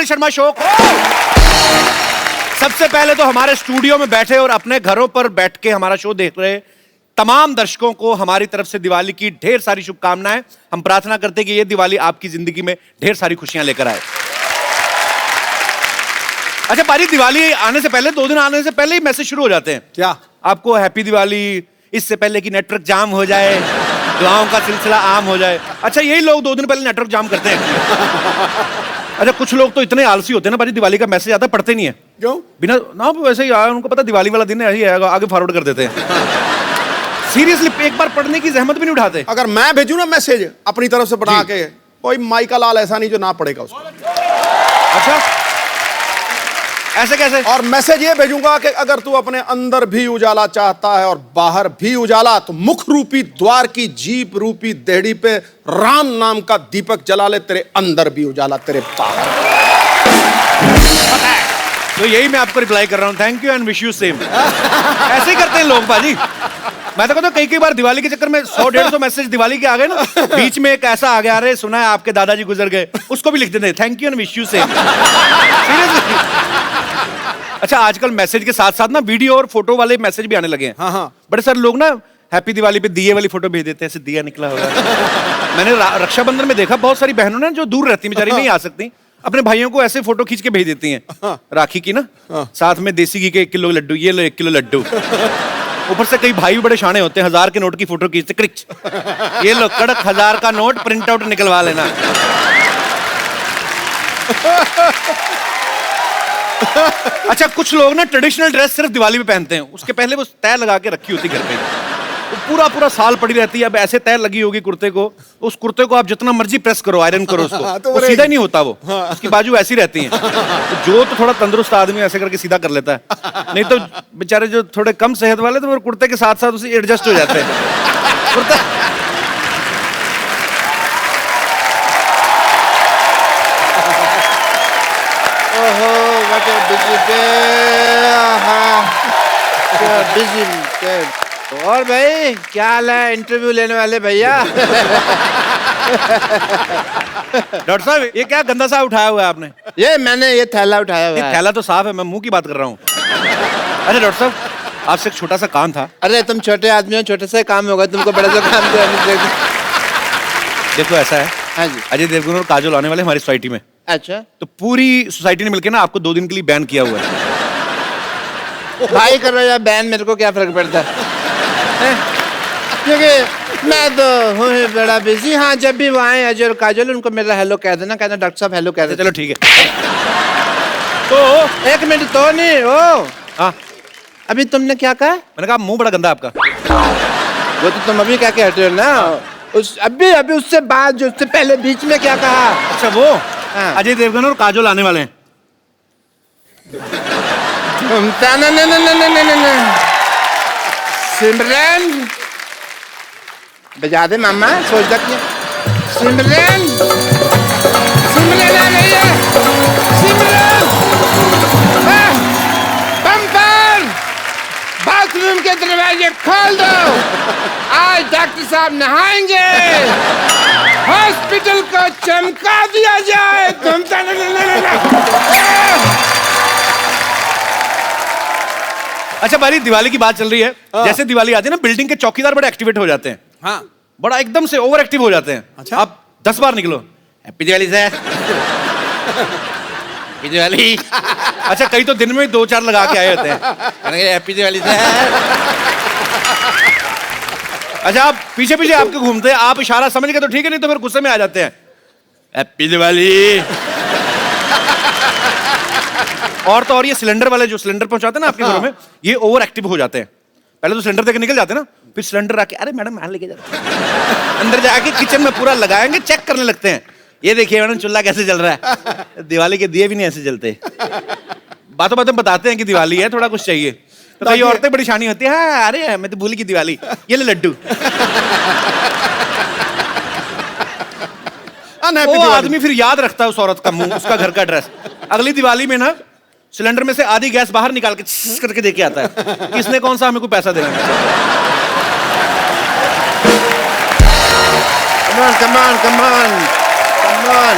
Kapil Sharma show को। सबसे पहले तो हमारे स्टूडियो में बैठे और अपने घरों पर बैठ के हमारा शो देख रहे तमाम दर्शकों को हमारी तरफ से दिवाली की ढेर सारी शुभकामनाएं। हम प्रार्थना करते हैं कि ये दिवाली आपकी जिंदगी में ढेर सारी खुशियां लेकर आए। अच्छा पारी, दिवाली आने से पहले 2 दिन आने से पहले ही मैसेज शुरू हो जाते हैं। क्या? आपको हैप्पी दिवाली, इससे पहले कि नेटवर्क जाम हो जाए, दुआओं का सिलसिला आम हो जाए। अच्छा यही लोग 2 दिन पहले नेटवर्क जाम करते हैं। अच्छा कुछ लोग तो इतने आलसी होते हैं ना भाई, दिवाली का मैसेज आता है पढ़ते नहीं है। क्यों? बिना ना वैसे ही उनको पता दिवाली वाला दिन है, यही आएगा, आगे फॉरवर्ड कर देते हैं। सीरियसली एक बार पढ़ने की जहमत भी नहीं उठाते। अगर मैं भेजूं ना मैसेज अपनी तरफ से बना के, कोई माइका लाल ऐसा नहीं जो ना पढ़ेगा उसको। अच्छा ऐसे कैसे? और मैसेज ये भेजूंगा कि अगर तू अपने अंदर भी उजाला चाहता है और बाहर भी उजाला, तो मुख रूपी द्वार की जीप रूपी देहड़ी पे राम नाम का दीपक जला ले, तेरे अंदर भी उजाला, तेरे बाहर। तो यही मैं आपको रिप्लाई कर रहा हूं, thank you and wish you same. ऐसे ही करते हैं लोग बाजी। मैं तो कहता हूं कई बार दिवाली के चक्कर में 100-150 मैसेज दिवाली के आ गए ना, बीच में एक ऐसा आ गया, अरे सुना है आपके दादाजी गुजर गए, उसको भी लिख देते हैं thank you and wish you same. Seriously. अच्छा आजकल मैसेज के साथ साथ ना वीडियो और फोटो वाले मैसेज भी आने लगे हैं। हाँ। बड़े सारे लोग ना हैप्पी दिवाली पे दिए वाली फोटो भेज देते हैं, ऐसे दिया निकला होगा। मैंने रक्षाबंधन में देखा बहुत सारी बहनों ने जो दूर रहती बेचारी नहीं आ सकती, अपने भाइयों को ऐसे फोटो खींच के भेज देती हैं राखी की ना, साथ में देसी घी के 1 किलो लड्डू, ये लो 1 किलो लड्डू। ऊपर से कई भाई बड़े शाणे होते हैं, 1000 के नोट की फोटो खींचते, क्रिच ये लो कड़क 1000 का नोट, प्रिंट आउट निकलवा लेना। अच्छा कुछ लोग ना ट्रेडिशनल ड्रेस सिर्फ दिवाली में पहनते हैं, उसके पहले वो तय लगा के रखी होती घर पे, वो पूरा साल पड़ी रहती है। अब ऐसे तय लगी होगी कुर्ते को, उस कुर्ते को आप जितना मर्जी प्रेस करो, आयरन करो उसको, तो वो सीधा नहीं होता, वो उसकी बाजू ऐसी रहती हैं। तो जो तो थोड़ा तंदुरुस्त आदमी ऐसे करके सीधा कर लेता है, नहीं तो बेचारे जो थोड़े कम सेहत वाले तो वो कुर्ते के साथ साथ उसे एडजस्ट हो जाते हैं। कुर्ता और भाई क्या हाल है इंटरव्यू लेने वाले भैया? डॉक्टर साहब ये क्या गंदा सा उठाया हुआ है आपने? ये मैंने ये थैला उठाया हुआ है। थैला तो साफ है, मैं मुंह की बात कर रहा हूँ। अरे डॉक्टर साहब आपसे एक छोटा सा काम था। अरे तुम छोटे आदमी हो, छोटे सा काम होगा, तुमको बड़ा सा काम तो देखो ऐसा है, हाँ जी। अजय देवगन और काजोल आने वाले हमारी सोसाइटी में। अच्छा तो पूरी सोसाइटी ने मिलकर ना आपको 2 दिन के लिए बैन किया हुआ है। भाई कर रहा है बैन, मेरे को क्या फर्क पड़ता है? क्योंकि मैं तो हूँ बड़ा बिजी। हाँ जब भी वो आए अजय और काजोल, उनको मेरा हेलो कह देना, कहना डॉक्टर साहब हेलो कह देना। चलो ठीक है। तो 1 मिनट तो नहीं ओ। हाँ अभी तुमने क्या कहा? मैंने कहा मुंह बड़ा गंदा आपका। वो तो तुम अभी क्या कहते हो ना, उस अभी उससे बाद जो उससे पहले बीच में क्या कहा? अच्छा वो अजय देवगन और काजोल आने वाले हैं। सिमरन बजा दे मामा, सोच तक सिमरन सिमरन आ रही है। सिमरन बम्पर बाथरूम के दरवाजे खोल दो, आज डॉक्टर साहब नहाएंगे, हॉस्पिटल को चमका दिया जाए। तुम अच्छा भाई दिवाली की बात चल रही है, जैसे दिवाली आती है ना बिल्डिंग के चौकीदार बड़े एक्टिवेट हो जाते हैं। हाँ। बड़ा एकदम से ओवर एक्टिव हो जाते हैं। अच्छा? आप 10 बार निकलो happy Diwali sir, happy Diwali. अच्छा कई तो दिन में 2-4 लगा के आए होते हैं हैप्पी दिवाली सर। अच्छा आप पीछे पीछे आपके घूमते हैं, आप इशारा समझ गए तो ठीक है, नहीं तो फिर गुस्से में आ जाते हैं हैप्पी दिवाली। और तो और ये सिलेंडर वाले जो सिलेंडर पहुंचाते हैं ना आपके घरों में, ये ओवर एक्टिव हो जाते हैं। पहले तो सिलेंडर देके निकल जाते हैं ना, फिर सिलेंडर आके अरे मैडम मैं लेके जाता हूं, अंदर जाके किचन में पूरा लगाएंगे, चेक करने लगते हैं, ये देखिए मैडम चूल्हा कैसे जल रहा है। दिवाली के दिए भी नहीं ऐसे जलते। बातों बातों बताते हैं कि दिवाली है, थोड़ा कुछ चाहिए, तो कई औरतें बड़ी शानी होती है, हाँ अरे मैं तो भूल की दिवाली, ये ले लड्डू। वो आदमी फिर याद रखता है उस औरत का मुंह, उसका घर का एड्रेस। अगली दिवाली में ना सिलेंडर में से आधी गैस बाहर निकाल के करके देके आता है, किसने कौन सा हमें कोई पैसा देना। Come on.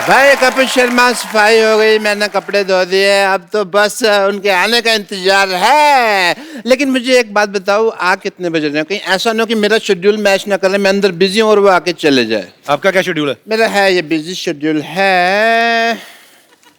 भाई कपिल शर्मा सफाई हो गई, मैंने कपड़े धो दिए, अब तो बस उनके आने का इंतजार है। लेकिन मुझे एक बात बताओ, आ कितने बज रहे हैं? कहीं ऐसा ना हो कि मेरा शेड्यूल मैच ना करे, मैं अंदर बिजी हूँ और वो आके चले जाए। आपका क्या शेड्यूल है? मेरा है ये बिजी शेड्यूल है।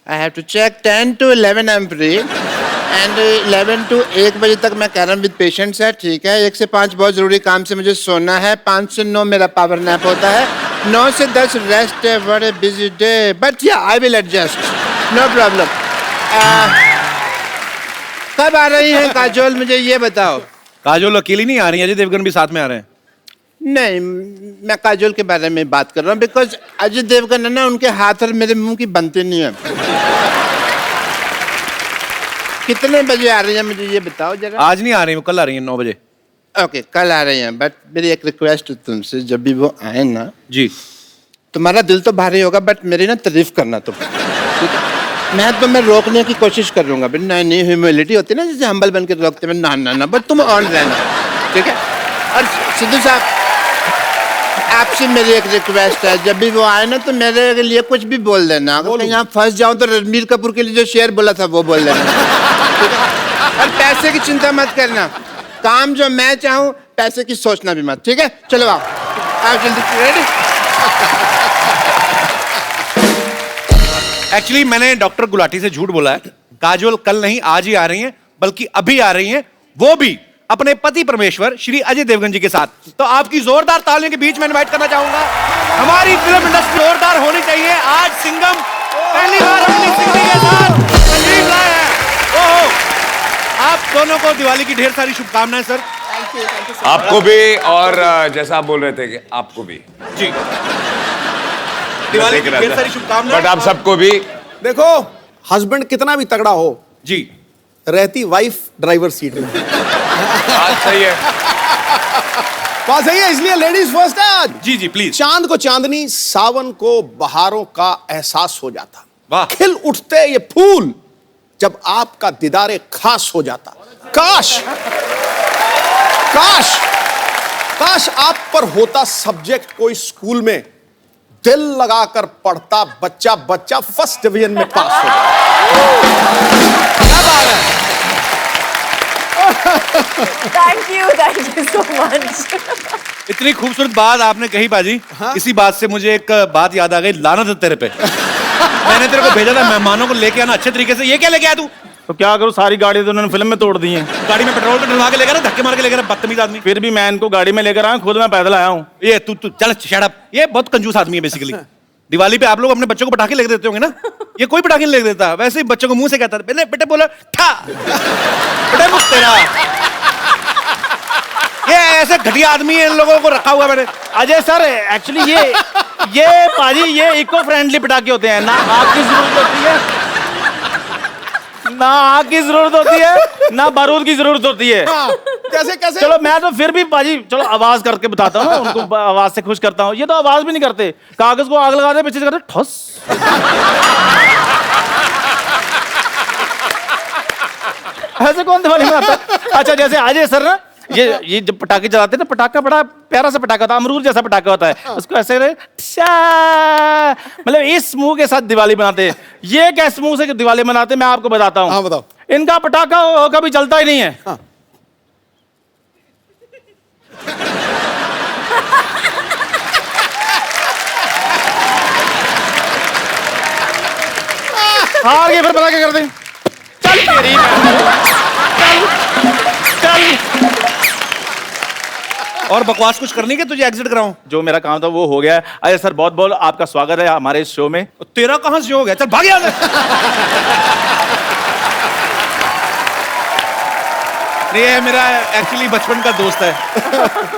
I have to check 10 to 11 I am free and 11 to 1 बजे तक मैं कह रहा हूँ विद पेशेंट्स है, ठीक है। 1 से 5 बहुत जरूरी काम से मुझे सोना है, 5 से 9 मेरा पावर नैप होता है, 9 से 10 रेस्ट है। बड़े busy day, but yeah I will adjust, no problem. कब आ रही हैं काजोल, मुझे ये बताओ? काजोल अकेली नहीं आ रही है, अजय देवगन भी साथ में आ रहे हैं। नहीं, मैं काजोल के बारे में बात कर रहा हूँ, बिकॉज अजय देवगन है ना, उनके हाथ और मेरे मुंह की बनती नहीं है। कितने बजे आ रही हैं मुझे ये बताओ जरा। आज नहीं आ रही, वो कल आ रही है 9 बजे। ओके, कल आ रही हैं, बट मेरी एक रिक्वेस्ट है तुमसे, जब भी वो आए ना जी। तुम्हारा दिल तो भारी होगा, बट मेरी ना तारीफ करना तुम, ठीक है? मैं तुम्हें रोकने की कोशिश करूंगा, बट नहीं, ह्यूमिलिटी होती है ना, जैसे हम्बल बन के रोकते हैं, ना, बट तुम ऑन रहना, ठीक है? और सिद्धू साहब, आपसे मेरी एक रिक्वेस्ट है, जब भी वो आए ना तो मेरे लिए कुछ भी बोल देना। अगर कहीं यहाँ फंस जाऊं तो रणबीर कपूर के लिए जो शेर बोला था वो बोल देना, ठीक है? और पैसे की चिंता मत करना, काम जो मैं चाहूँ, पैसे की सोचना भी मत, ठीक है? चलो आओ जल्दी, रेडी? एक्चुअली मैंने डॉक्टर गुलाटी से झूठ बोला है। काजोल कल नहीं आज ही आ रही हैं, बल्कि अभी आ रही हैं, वो भी अपने पति परमेश्वर श्री अजय देवगन जी के साथ। तो आपकी जोरदार तालियों के बीच में इनवाइट करना चाहूंगा, हमारी फिल्म इंडस्ट्री जोरदार होनी चाहिए। आज सिंघम पहली बार अपनी सिंगनी के साथ तशरीफ लाए हैं। ओहो, आप दोनों को दिवाली की ढेर सारी शुभकामनाएं सर। आपको भी, और जैसा आप बोल रहे थे कि आपको भी जी, दिवाली की ढेर सारी शुभकामनाएं। बट आप सबको भी। देखो, हस्बैंड कितना भी तगड़ा हो, जी, रहती वाइफ ड्राइवर सीट में। बात सही है, बात सही है, इसलिए लेडीज फर्स्ट है आज। जी प्लीज। चांद को चांदनी, सावन को बहारों का एहसास हो जाता, वाह। खिल उठते ये फूल जब आपका दीदारे खास हो जाता। काश काश काश आप पर होता सब्जेक्ट कोई स्कूल में, दिल लगाकर पढ़ता बच्चा बच्चा फर्स्ट डिवीजन में पास हो जाता। Thank you so much. इतनी खूबसूरत बात आपने कही बाजी। इसी बात से मुझे एक बात याद आ गई, लानत है तेरे पे। मैंने तेरे को भेजा था मेहमानों को लेके आना अच्छे तरीके से, ये क्या लेके आया तू? तो क्या करूं, सारी गाड़ी तो उन्होंने फिल्म में तोड़ दी है। गाड़ी में पेट्रोल तो डलवा के लेकर ना, धक्के मार के लेकर, बदतमीज आदमी। फिर भी मैं इनको गाड़ी में लेकर आया, खुद मैं पैदल आया हूँ। ये तू चल शट अप, ये बहुत कंजूस आदमी है बेसिकली। दिवाली पे आप लोग अपने बच्चों को पटाखे लेके देते होंगे ना, ये कोई पटाखे नहीं लेके देता। वैसे ही बच्चों को मुंह से कहता है, पहले बेटे बोला ठा, बेटे मुझ तेरा। ये ऐसे घटिया आदमी है, इन लोगों को रखा हुआ मैंने। अजय सर, एक्चुअली ये पाजी, ये इको फ्रेंडली पटाखे होते हैं, ना आग की जरूरत होती है, ना आग की जरूरत होती है, ना बारूद की जरूरत होती है। कैसे कैसे? चलो मैं तो फिर भी पाजी, चलो आवाज करके बताता हूँ, उनको आवाज से खुश करता हूँ। ये तो आवाज भी नहीं करते, कागज को आग लगाते पीछे से करते ठस। ऐसे कौन दिवाली मनाता? अच्छा, जैसे अजय सर ना, ये जब पटाखे चलाते हैं ना, पटाखा बड़ा प्यारा सा पटाखा होता है, अमरूद जैसा पटाखा होता है, उसको ऐसे मतलब इस मुंह के साथ दिवाली मनाते हैं। ये कैसे मुंह से दिवाली मनाते हैं मैं आपको बताता हूँ। हाँ बताओ। इनका पटाखा कभी चलता ही नहीं है। हाँ। हार गए, फिर पता क्या करते हैं? चल तेरी चल। और बकवास कुछ करनी है तुझे एग्जिट कराऊं? जो मेरा काम था वो हो गया। अजय सर, बहुत बहुत आपका स्वागत है हमारे इस शो में। तेरा कहां से हो गया? चल भाग यहाँ से। नहीं, ये मेरा एक्चुअली बचपन का दोस्त है।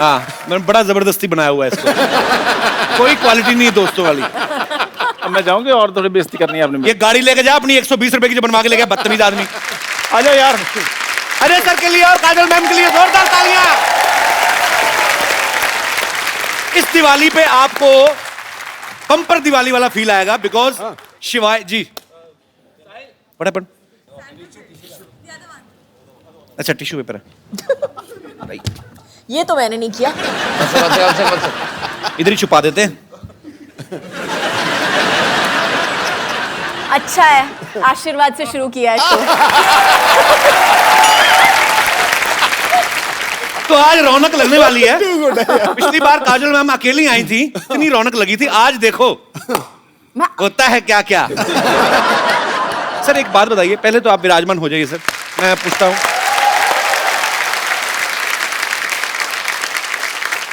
हाँ, मैंने बड़ा जबरदस्ती बनाया हुआ है इसको। कोई क्वालिटी नहीं है दोस्तों वाली। अब मैं जाऊंगी और थोड़ी बेइज्जती करनी है आपने। ये गाड़ी लेके जा अपनी, 120 रुपए की जो बनवा के लेके, बदतमीज आदमी। आ जाओ यार। अजय सर के लिए और काजल मैम के लिए जोरदार तालियां। इस दिवाली पे आपको बम्पर दिवाली वाला फील आएगा, बिकॉज शिवाय जी पढ़ अच्छा टिश्यू पेपर है। ये तो मैंने नहीं किया। इधर ही छुपा देते हैं। अच्छा है, आशीर्वाद से शुरू किया है शो। तो आज रौनक लगने वाली है। पिछली बार काजल मैम अकेली आई थी, इतनी रौनक लगी थी। आज देखो होता है क्या क्या। सर एक बात बताइए, पहले तो आप विराजमान हो जाइए सर, मैं पूछता हूं।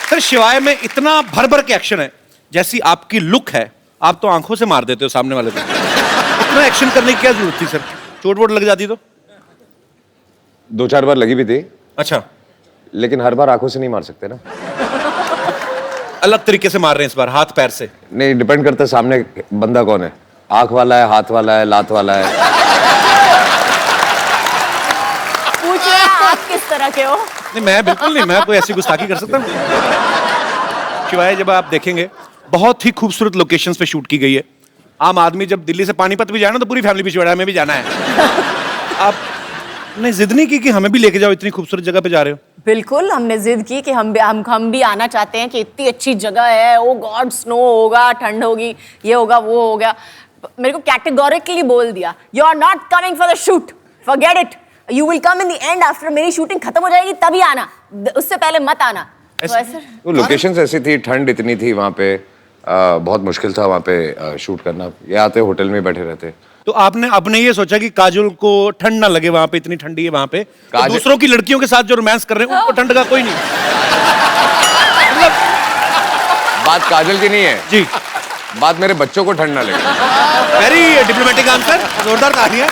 सर शिवाय में इतना भर भर के एक्शन है, जैसी आपकी लुक है, आप तो आंखों से मार देते हो सामने वाले को। इतना एक्शन करने की क्या जरूरत थी सर? चोट वोट लग जाती तो? 2-4 बार लगी भी थी, अच्छा, लेकिन हर बार आंखों से नहीं मार सकते ना। अलग तरीके से मार रहे हैं इस बार, हाथ पैर से। नहीं, डिपेंड करता है सामने बंदा कौन है, आंख वाला है, हाथ वाला है, लात वाला है। पूछ रहे हैं आप किस तरह के हो? नहीं मैं बिल्कुल नहीं, मैं कोई ऐसी गुस्ताखी कर सकता हूँ? शिवाय जब आप देखेंगे बहुत ही खूबसूरत लोकेशंस पे शूट की गई है। आम आदमी जब दिल्ली से पानीपत भी जाए ना तो पूरी फैमिली पिछवाड़ा में भी जाना है। आपने जिद नहीं की कि हमें भी लेके जाओ, इतनी खूबसूरत जगह पे जा रहे हो? बिल्कुल हमने जिद की कि हम भी आना चाहते हैं कि इतनी अच्छी जगह है। ओ गॉड, स्नो होगा, ठंड होगी, ये होगा, वो होगा। मेरे को कैटेगोरिकली बोल दिया, you are not coming for the shoot, forget it, you will come in the end after मेरी शूटिंग खत्म हो जाएगी तभी आना, उससे पहले मत आना। तो ऐसे वो लोकेशंस ऐसी थी, ठंड इतनी थी वहाँ पे, बहुत मुश्किल था वहाँ पे शूट करना। ये आते होटल में बैठे रहते। तो आपने अपने ये सोचा कि काजल को ठंड ना लगे, वहां पे इतनी ठंडी है वहां पे, तो दूसरों की लड़कियों के साथ जो रोमांस कर रहे हैं उनको ठंड का कोई नहीं। मतलब बात काजल की नहीं है जी, बात मेरे बच्चों को ठंड ना लगे। वेरी डिप्लोमेटिक आंसर, जोरदार तालियां।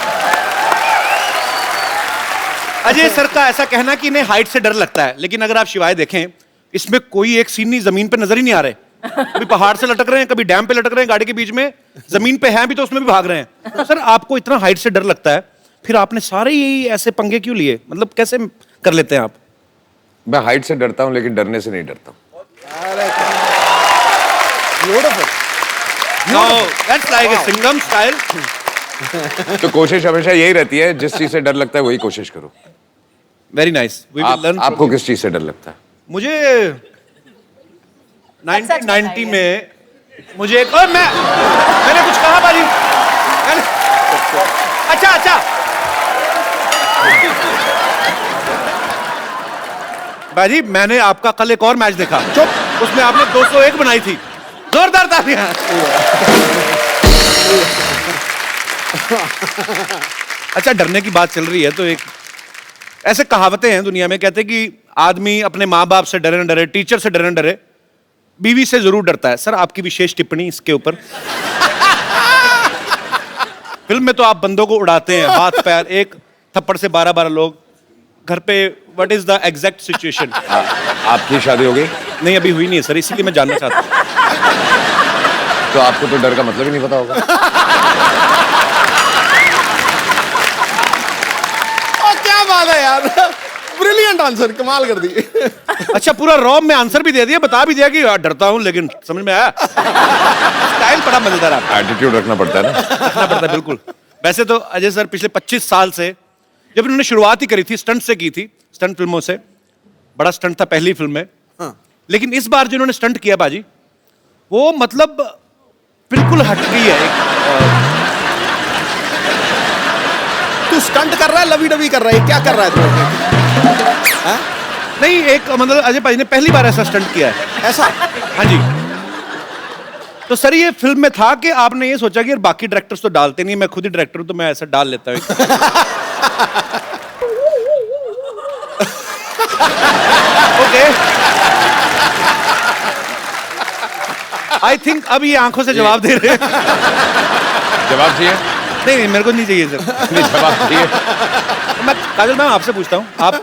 अजय सर का ऐसा कहना कि इन्हें हाइट से डर लगता है, लेकिन अगर आप शिवाय देखें इसमें कोई एक सीन नहीं, जमीन पे नजर ही नहीं आ रहे। कभी पहाड़ से लटक रहे हैं, कभी डैम पे लटक रहे हैं, गाड़ी के बीच में जमीन पे हैं भी तो उसमें भी भाग रहे हैं। तो सर आपको इतना हाइट से डर लगता है, फिर आपने सारे यही ऐसे पंगे क्यों लिए? मतलब कैसे कर लेते हैं आप? मैं हाइट से डरता हूँ लेकिन डरने से नहीं डरता हूँ। No, that's like a Singham style. तो कोशिश हमेशा यही रहती है, जिस चीज से डर लगता है वही कोशिश करो। Very nice. We will learn. आपको किस चीज से डर लगता है? मुझे 1990 में मुझे एक और मैंने कुछ कहा बाजी? अच्छा बाजी, मैंने आपका कल एक और मैच देखा, चुप, उसमें आपने 201 बनाई थी। जोरदार तालियां। अच्छा, डरने की बात चल रही है तो एक ऐसे कहावतें हैं दुनिया में, कहते हैं कि आदमी अपने माँ बाप से डरे न डरे, टीचर से डरे न डरे, बीवी से जरूर डरता है। सर आपकी विशेष टिप्पणी इसके ऊपर। फिल्म में तो आप बंदों को उड़ाते हैं, हाथ पैर, एक थप्पड़ से 12-12 लोग। घर पे what is the exact situation? आपकी शादी हो गई? नहीं अभी हुई नहीं है सर, इसीलिए मैं जानना चाहता हूँ। तो आपको तो डर का मतलब ही नहीं पता होगा। क्या बात है यार, ब्रिलियंट आंसर, कमाल कर दी। अच्छा, पूरा रॉब में आंसर भी दे दिया, बता भी दिया कि डरता हूं, लेकिन समझ में आया। स्टाइल बड़ा मजेदार है। एटीट्यूड रखना पड़ता है ना। रखना पड़ता है बिल्कुल। वैसे तो अजय सर पिछले 25 साल से, जब इन्होंने शुरुआत ही करी थी स्टंट से की थी, स्टंट फिल्मों से, बड़ा स्टंट था पहली फिल्म में। लेकिन इस बार जिन्होंने स्टंट किया बाजी, वो मतलब बिल्कुल हटके है। तू स्टंट कर रहा है, लवी डवी कर रहा है, क्या कर रहा है तू? नहीं, एक मतलब अजय भाई ने पहली बार ऐसा स्टंट किया है। ऐसा? हाँ जी। तो सर ये फिल्म में था कि आपने ये सोचा कि यार बाकी डायरेक्टर्स तो डालते नहीं, मैं खुद ही डायरेक्टर हूं तो मैं ऐसा डाल लेता हूं। ओके, आई थिंक अब ये आंखों से जवाब दे रहे हैं। जवाब चाहिए? नहीं मेरे को नहीं चाहिए सर। नहीं, जवाब चाहिए। मैं काजल मैम आपसे पूछता हूँ, आप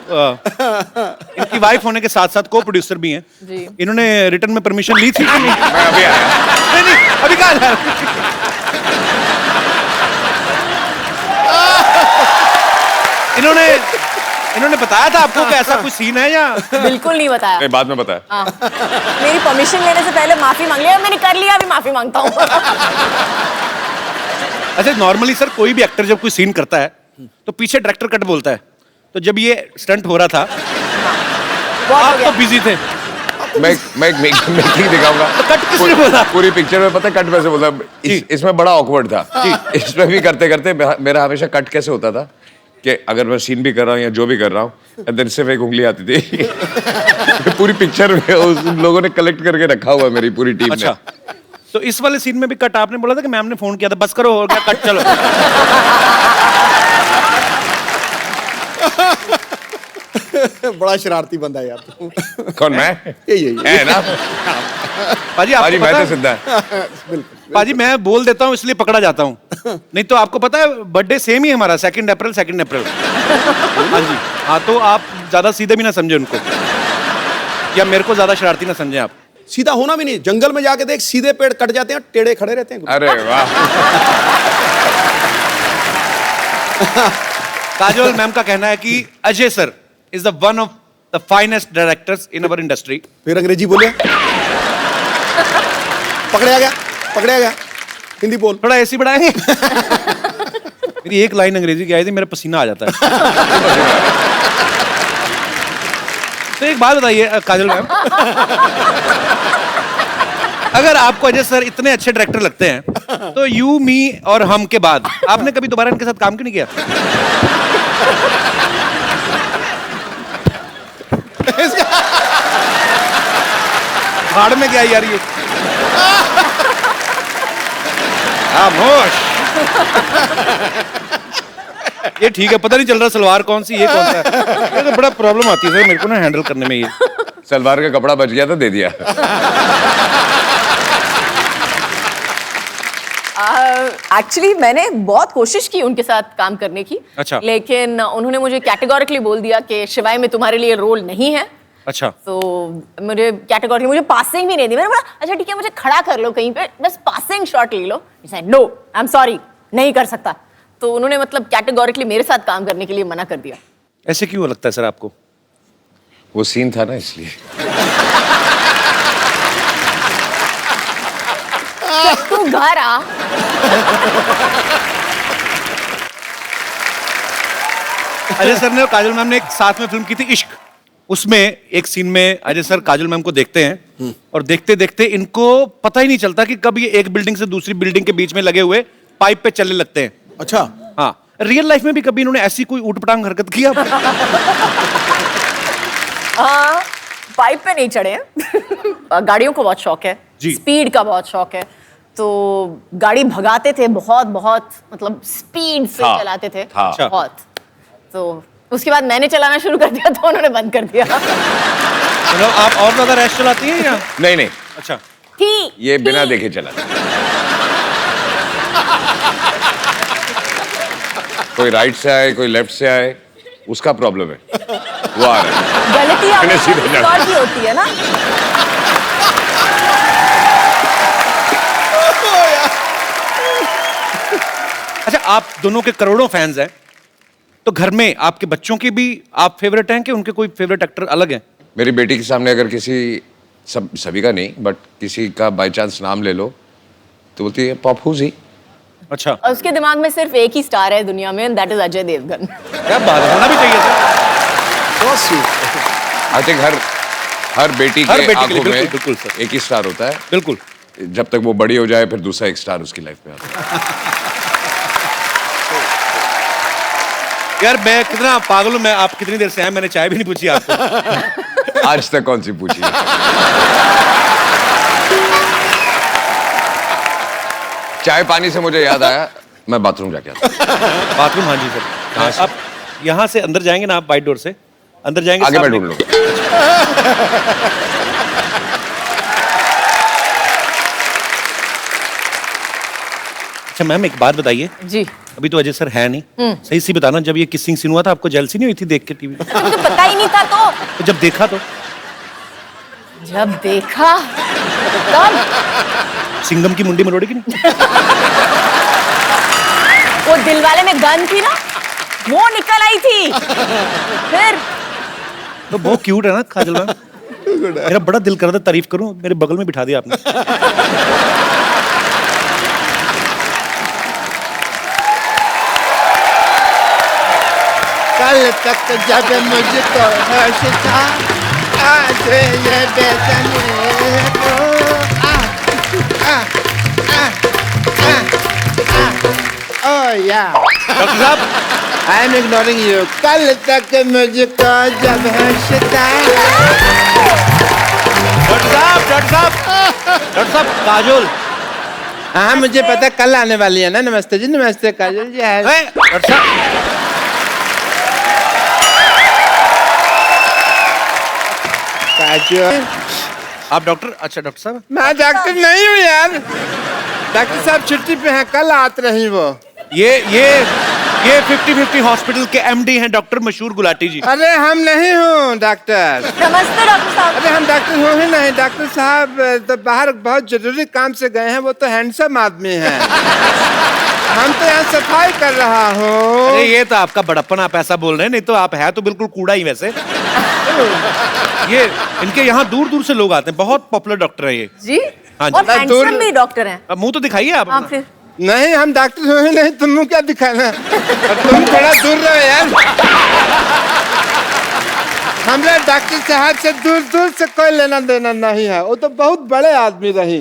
इनकी वाइफ होने के साथ साथ को प्रोड्यूसर भी हैं जी। इन्होंने रिटर्न में परमिशन ली थी कि नहीं? मैं अभी आया। नहीं अभी कहा जा इन्होंने बताया था आपको कि ऐसा कोई सीन है या? बिल्कुल नहीं बताया। नहीं, बाद में बताया। हाँ, मेरी परमिशन लेने से पहले माफी मांग लिया, मैंने कर लिया, अभी माफी मांगता हूँ। अच्छा, नॉर्मली सर कोई भी एक्टर जब कोई सीन करता है तो पीछे डायरेक्टर कट बोलता है, तो जब ये स्टंट हो रहा था बहुत हो आप गया। तो बिजी थे, मैं ठीक दिखाऊंगा। कट किसने बोला? पूरी पिक्चर में पता है कट वैसे बोला। इसमें बड़ा ऑकवर्ड था। इसमें भी करते करते मेरा हमेशा कट कैसे होता था कि अगर मैं सीन भी कर रहा हूँ या जो भी कर रहा हूँ, देन सिर्फ एक उंगली आती थी। पूरी पिक्चर में उन लोगों ने कलेक्ट करके रखा हुआ है मेरी पूरी टीम अच्छा, ने। तो इस वाले सीन में भी कट आपने बोला था कि मैम ने फोन किया था, बस करो हो गया कट, चलो। बड़ा शरारती बंदा है यार तू। कौन मैं? यही है ना पाजी पाजी, आपको मैं पता तो है, सिद्धा है। पाजी मैं बोल देता हूँ इसलिए पकड़ा जाता हूँ, नहीं तो आपको पता है बर्थडे सेम ही है हमारा, 2 अप्रैल। हाँ जी, हाँ तो आप ज्यादा सीधे भी ना समझे उनको, या मेरे को ज्यादा शरारती ना समझे आप। सीधा होना भी नहीं, जंगल में जाके देख सीधे पेड़ कट जाते हैं, टेढ़े खड़े रहते हैं। अरे वाह। काजोल मैम का कहना है कि Ajay sir is the one of the finest directors in our industry. फिर अंग्रेजी बोले, पकड़े आ गया, हिंदी बोल। थोड़ा ऐसी बढ़ाएंगे। मेरी एक लाइन अंग्रेजी की आई थी, मेरा पसीना आ जाता है। तो एक बात बताइए काजल मैम, अगर आपको अजय सर इतने अच्छे डायरेक्टर लगते हैं तो यू मी और हम के बाद आपने कभी दोबारा इनके साथ काम क्यों नहीं किया? भाड़ में क्या यार ये? खामोश। ये ठीक है, पता नहीं चल रहा सलवार कौन सी ये कौन सा है। ये तो बड़ा प्रॉब्लम आती है सर मेरे को ना हैंडल करने में ये। सलवार का कपड़ा बच गया तो दे दिया। एक्चुअली मैंने बहुत कोशिश की उनके साथ काम करने की, अच्छा। लेकिन उन्होंने मुझे कैटेगोरिकली बोल दिया कि शिवाय में तुम्हारे लिए रोल नहीं है। अच्छा, तो मुझे कैटेगोरी, मुझे पासिंग भी नहीं दी। मैंने बोला अच्छा ठीक है, मुझे खड़ा कर लो कहीं पे, बस पासिंग शॉट ले लो। नो आई एम सॉरी, नहीं कर सकता। तो उन्होंने मतलब कैटेगोरिकली मेरे साथ काम करने के लिए मना कर दिया। ऐसे क्यों लगता है सर आपको? वो सीन था ना इसलिए। तू घर आ। अजय सर ने और काजल मैम ने एक साथ में फिल्म की थी इश्क, उसमें एक सीन में अजय सर काजल मैम को देखते हैं और देखते देखते इनको पता ही नहीं चलता कि कब ये एक बिल्डिंग से दूसरी बिल्डिंग के बीच में लगे हुए पाइप पे चलने लगते हैं। अच्छा, हाँ, रियल लाइफ में भी कभी इन्होंने ऐसी कोई ऊटपटांग हरकत किया? हाँ, पाइप पे नहीं चढ़े हैं। गाड़ियों को बहुत शौक है जी। स्पीड का बहुत शौक है, तो गाड़ी भगाते थे बहुत बहुत, मतलब स्पीड से हाँ, चलाते थे हाँ। बहुत। तो उसके बाद मैंने चलाना शुरू कर दिया तो उन्होंने बंद कर दिया। मतलब आप और ज्यादा रैश चलाती हैं या? नहीं अच्छा, ये बिना देखे चला। कोई राइट से आए कोई लेफ्ट से आए उसका प्रॉब्लम है, वो आ रहा है। गलती मैंने सीधे जाना। और की होती है ना। अच्छा, आप दोनों के करोड़ों फैंस हैं, तो घर में आपके बच्चों के भी आप फेवरेट हैं कि उनके कोई फेवरेट एक्टर अलग हैं? मेरी बेटी के सामने अगर किसी सभी का नहीं बट किसी का बाय चांस नाम ले लो तो बोलती है पप्पू जी। अच्छा, और उसके दिमाग में सिर्फ एक ही स्टार है दुनिया में, दैट इज अजय देवगन। क्या बात है, होना भी चाहिए sir. so sweet। I think हर बेटी हर के बेटी के आंखों लिए, में बिल्कुल, बिल्कुल सर। एक ही स्टार होता है, बिल्कुल। जब तक वो बड़ी हो जाए फिर दूसरा एक स्टार उसकी लाइफ में आता है। यार मैं कितना पागल हूं, मैं आप कितनी देर से हैं, मैंने चाय भी नहीं पूछी आपको। आज तक कौन सी पूछी है? चाय पानी से मुझे याद आया, मैं बाथरूम जाके आता हूं। बाथरूम? हाँ जी सर। कहाँ से? आप यहाँ से अंदर जाएंगे ना, आप बाइट डोर से अंदर जाएंगे, आगे मैं सामने- ढूंढ लूंगा। अच्छा मैम, एक बात बताइए, जी, अभी तो अजय सर है नहीं, सही सी बताना, जब ये किसिंग सीन हुआ था आपको जेलसी नहीं हुई थी देख के टीवी? मुझे पता ही नहीं था। तो जब देखा तो जब देखा तब सिंघम की मुंडी मरोड़े की नहीं? वो दिलवाले में गन थी ना, वो निकल आई थी। फिर तो बहुत क्यूट है ना काजल मैम, मेरा बड़ा दिल कर रहा था तारीफ करूं, मेरे बगल में बिठा दिया आपने। कल तक जब मुझको होश था, आज मुझे ये बेचैनी को ओह या डॉक्टर साहब आई एम इग्नोरिंग यू कल तक मुझको जब हंसता डॉक्टर साहब काजोल हाँ मुझे पता कल आने वाली है ना नमस्ते जी नमस्ते काजल जी है डॉक्टर साहब काजल आप डॉक्टर अच्छा डॉक्टर साहब मैं डॉक्टर नहीं हूँ यार डॉक्टर साहब छुट्टी पे हैं कल आते रही वो ये 50-50 हॉस्पिटल के एमडी हैं डॉक्टर मशहूर गुलाटी जी। अरे हम नहीं हूँ डॉक्टर नमस्ते डॉक्टर साहब। अरे हम डॉक्टर हो ही नहीं डॉक्टर साहब तो बाहर बहुत जरूरी काम से गए हैं वो तो हैंडसम आदमी हैं हम तो यहाँ सफाई कर रहा हूँ अरे ये तो आपका बड़प्पन आप ऐसा बोल रहे हैं नहीं तो आप है तो बिल्कुल कूड़ा ही वैसे। ये इनके यहाँ दूर दूर से लोग आते हैं बहुत पॉपुलर डॉक्टर है ये। जी हाँ जी। और हैंडसम भी डॉक्टर हैं। अब मुंह तो दिखाइए आप हाँ अपना। फिर नहीं हम डॉक्टर हो ही नहीं तुम क्या दिखाना और तुम थोड़ा दूर रहो यार हमारे डॉक्टर साहब से दूर दूर से कोई लेना देना नहीं है वो तो बहुत बड़े आदमी रही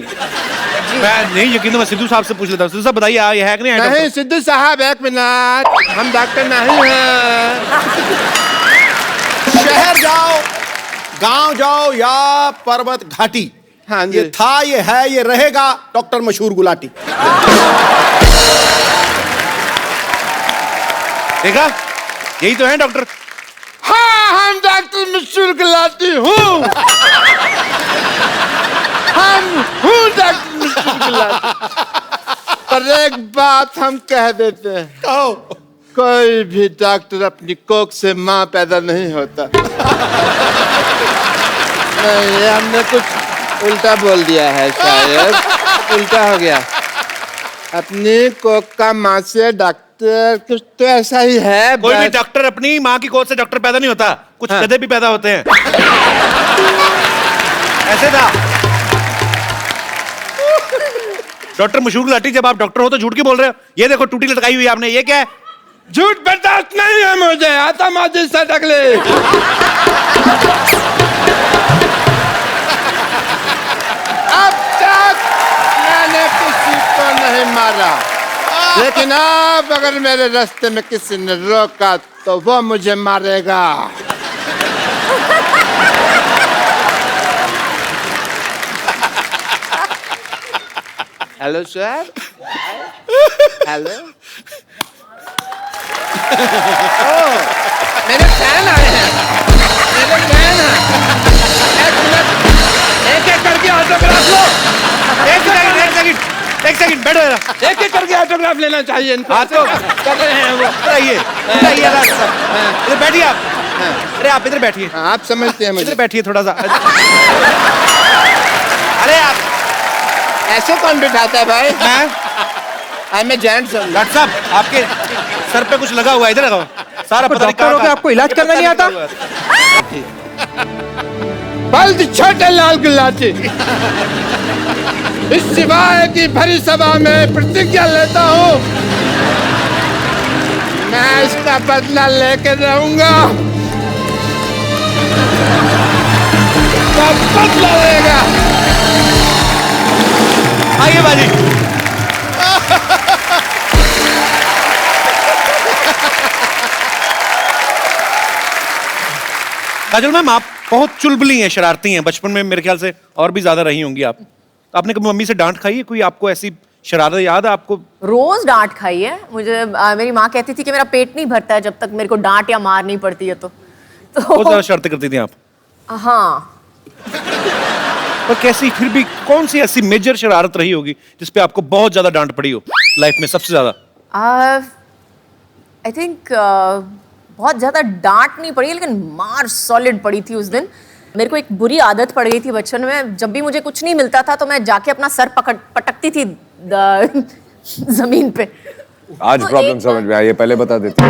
मैं नहीं यकीन मैं सिद्धू साहब से पूछ लेता हूँ। सिद्धू साहब बताइए ये है कि नहीं नहीं सिद्धू साहब एक मिनट हम डॉक्टर नहीं हैं शहर जाओ गांव जाओ या पर्वत घाटी हाँ जी ये था ये है ये रहेगा डॉक्टर मशहूर गुलाटी। देखा यही तो है डॉक्टर। हाँ हम डॉक्टर मशहूर गुलाटी हूँ हम हूँ डॉक्टर मशहूर गुलाटी पर एक बात हम कह देते हैं कहो कोई भी डॉक्टर अपनी कोख से माँ पैदा नहीं होता नहीं ये हमने कुछ उल्टा बोल दिया है शायद उल्टा हो गया अपनी कोख का माँ से डॉक्टर कुछ तो ऐसा ही है कोई भी बस। डॉक्टर अपनी माँ की गोद से डॉक्टर पैदा नहीं होता कुछ हाँ। गधे भी पैदा होते हैं ऐसे था। डॉक्टर मशहूर गुलाटी जब आप डॉक्टर हो तो झूठ क्यों बोल रहे हो? ये देखो टूटी लटकाई हुई है आपने ये क्या है? झूठ बर्दाश्त नहीं है मुझे आता माजी से अगले अब तक मैंने किसी को नहीं मारा लेकिन अब अगर मेरे रास्ते में किसी ने रोका तो वो मुझे मारेगा हेलो सर हेलो मेरे फैन आए हैं मेरे फैन हैं एक मिनट एक एक करके ऑटोग्राफ लो एक सेकंड बैठो जरा। एक एक करके ऑटोग्राफ लेना चाहिए इनको हाँ तो कर रहे हैं वो बताइए राज साहब इधर बैठिए आप। अरे आप इधर बैठिए आप समझते हैं इधर मुझे बैठिए थोड़ा सा। अरे आप ऐसे कौन बिठाता है भाई मैं आई मैं जेंट्स हूँ डॉक्टर साहब आपके सर पे कुछ लगा हुआ है इधर लगाओ सारा पता नहीं डॉक्टर हो के आपको इलाज करना नहीं आता? बल्द छोटे लाल गुलाटी इस सिवाय की भरी सभा में प्रतिज्ञा लेता हूँ मैं इसका बदला लेके रहूंगा सब बदला लेगा आइए बाजी। काजल मैम आप बहुत चुलबुली हैं शरारती हैं बचपन में मेरे ख्याल से और भी ज्यादा रही होंगी आप। आपने कभी मम्मी से डांट खाई है कोई आपको ऐसी शरारत याद है आपको? रोज डांट खाई है मुझे। मेरी माँ कहती थी कि मेरा पेट नहीं भरता है जब तक मेरे को डांट या मार नहीं पड़ती है तो बहुत ज्यादा शरारतें करती थी आप। हाँ पर कैसी फिर भी कौन सी ऐसी मेजर शरारत रही होगी जिसपे आपको बहुत ज्यादा डांट पड़ी हो लाइफ में सबसे ज्यादा? आई थिंक बहुत ज्यादा डांट नहीं पड़ी लेकिन मार सॉलिड पड़ी थी उस दिन। मेरे को एक बुरी आदत पड़ गई थी बचपन में जब भी मुझे कुछ नहीं मिलता था तो मैं जाके अपना सर पटकती थी जमीन पे। आज तो प्रॉब्लम एक समझ में आई है पहले बता देते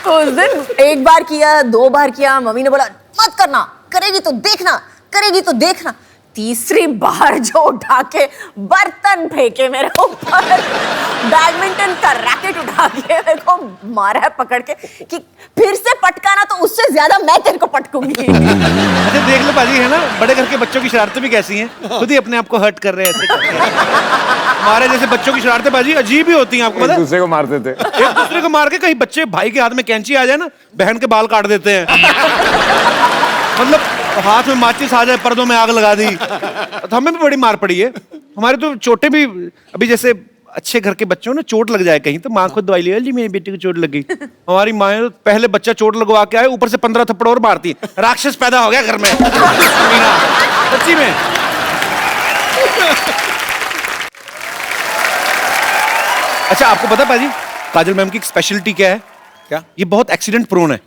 तो उस दिन एक बार किया 2 बार किया मम्मी ने बोला मत करना करेगी तो देखना तीसरी बार जो उठा के बर्तन फेंके मेरे ऊपर, बैडमिंटन का रैकेट उठा के मेरे को मारा है पकड़ के कि फिर से पटकाना तो उससे ज्यादा मैं तेरे को पटकूंगी। अच्छा देख लो पाजी, है ना, बड़े घर के बच्चों की शरारतें भी कैसी हैं, खुद ही अपने आप को हर्ट कर रहे हैं ऐसे करके। हमारे जैसे बच्चों की शरारतें पाजी अजीब ही होती हैं, आपको पता है? दूसरे को मारते थे। एक दूसरे को मार के, कहीं बच्चे भाई के हाथ में कैंची आ जाए ना, बहन के बाल काट देते हैं। मतलब हाथ में माचिस आ जाए, पर्दों में आग लगा दी। तो हमें भी बड़ी मार पड़ी है। हमारे तो चोटें भी, अभी जैसे अच्छे घर के बच्चों ने चोट लग जाए कहीं, तो माँ खुद दवाई ले, जी मेरी बेटी को चोट लग गई। हमारी माँ पहले बच्चा चोट लगवा के आए, ऊपर से 15 थप्पड़ और मारती है। राक्षस पैदा हो गया घर में। सच्ची में। अच्छा आपको पता पाजी, काजल मैम की एक स्पेशलिटी क्या है? क्या? ये बहुत एक्सीडेंट प्रोन है।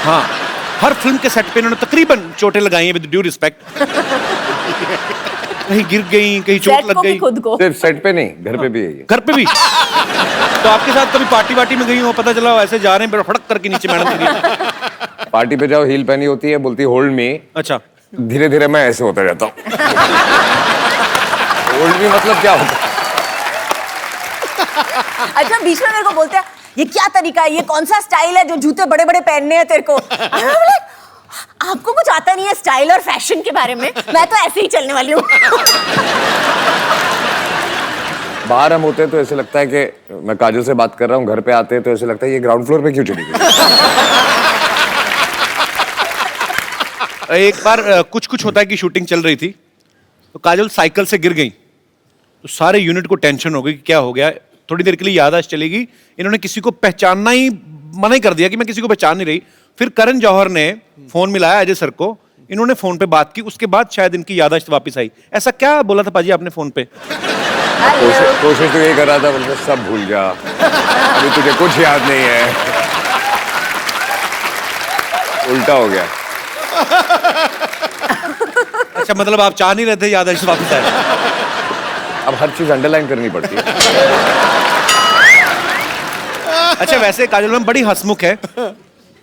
हाँ, हर फिल्म के सेट पे इन्होंने तकरीबन चोटें लगाई हैं, विद ड्यू रिस्पेक्ट। कहीं गिर गई, कहीं चोट लग गई। खुद को सिर्फ सेट पे नहीं, घर पे भी है ये। घर पे भी। तो आपके साथ कभी पार्टी वार्टी में गई हो, पता चला ऐसे जा रहे हैं, फड़क करके नीचे मैडम गिरी। पार्टी पे जाओ, हील पहनी होती है, बोलती होल्ड मी। अच्छा, धीरे धीरे मैं ऐसे होता जाता हूँ। होल्ड मी मतलब क्या होता है? अच्छा बीच में मेरे को बोलते हैं ये क्या तरीका है, ये कौन सा स्टाइल है जो जूते बड़े बड़े पहनने हैं तेरे को। आपको कुछ आता नहीं है स्टाइल और फैशन के बारे में, मैं तो ऐसे ही चलने वाली हूँ। बाहर हम होते हैं तो ऐसे लगता है कि मैं काजल से बात कर रहा हूँ, घर पे आते हैं तो ऐसे लगता है ये ग्राउंड फ्लोर पे क्यों चली गई। एक बार कुछ होता है कि शूटिंग चल रही थी, तो काजल साइकिल से गिर गई, तो सारे यूनिट को टेंशन हो गई कि क्या हो गया। थोड़ी देर के लिए याददाश्त चलेगी, इन्होंने किसी को पहचानना ही मना ही कर दिया कि मैं किसी को पहचान नहीं रही। फिर करण जौहर ने फोन मिलाया अजय सर को, इन्होंने फोन पे बात की, उसके बाद शायद इनकी याददाश्त वापस आई। ऐसा क्या बोला था पाजी आपने फोन पे? कोशिश तो यही कर रहा था, बोलते सब भूल जा, अभी तुझे कुछ याद नहीं है। उल्टा हो गया। अच्छा मतलब आप चाह नहीं रहे थे याददाश्त वापस आए? अब हर चीज अंडरलाइन करनी पड़ती है। अच्छा वैसे काजल मैम बड़ी हंसमुख है,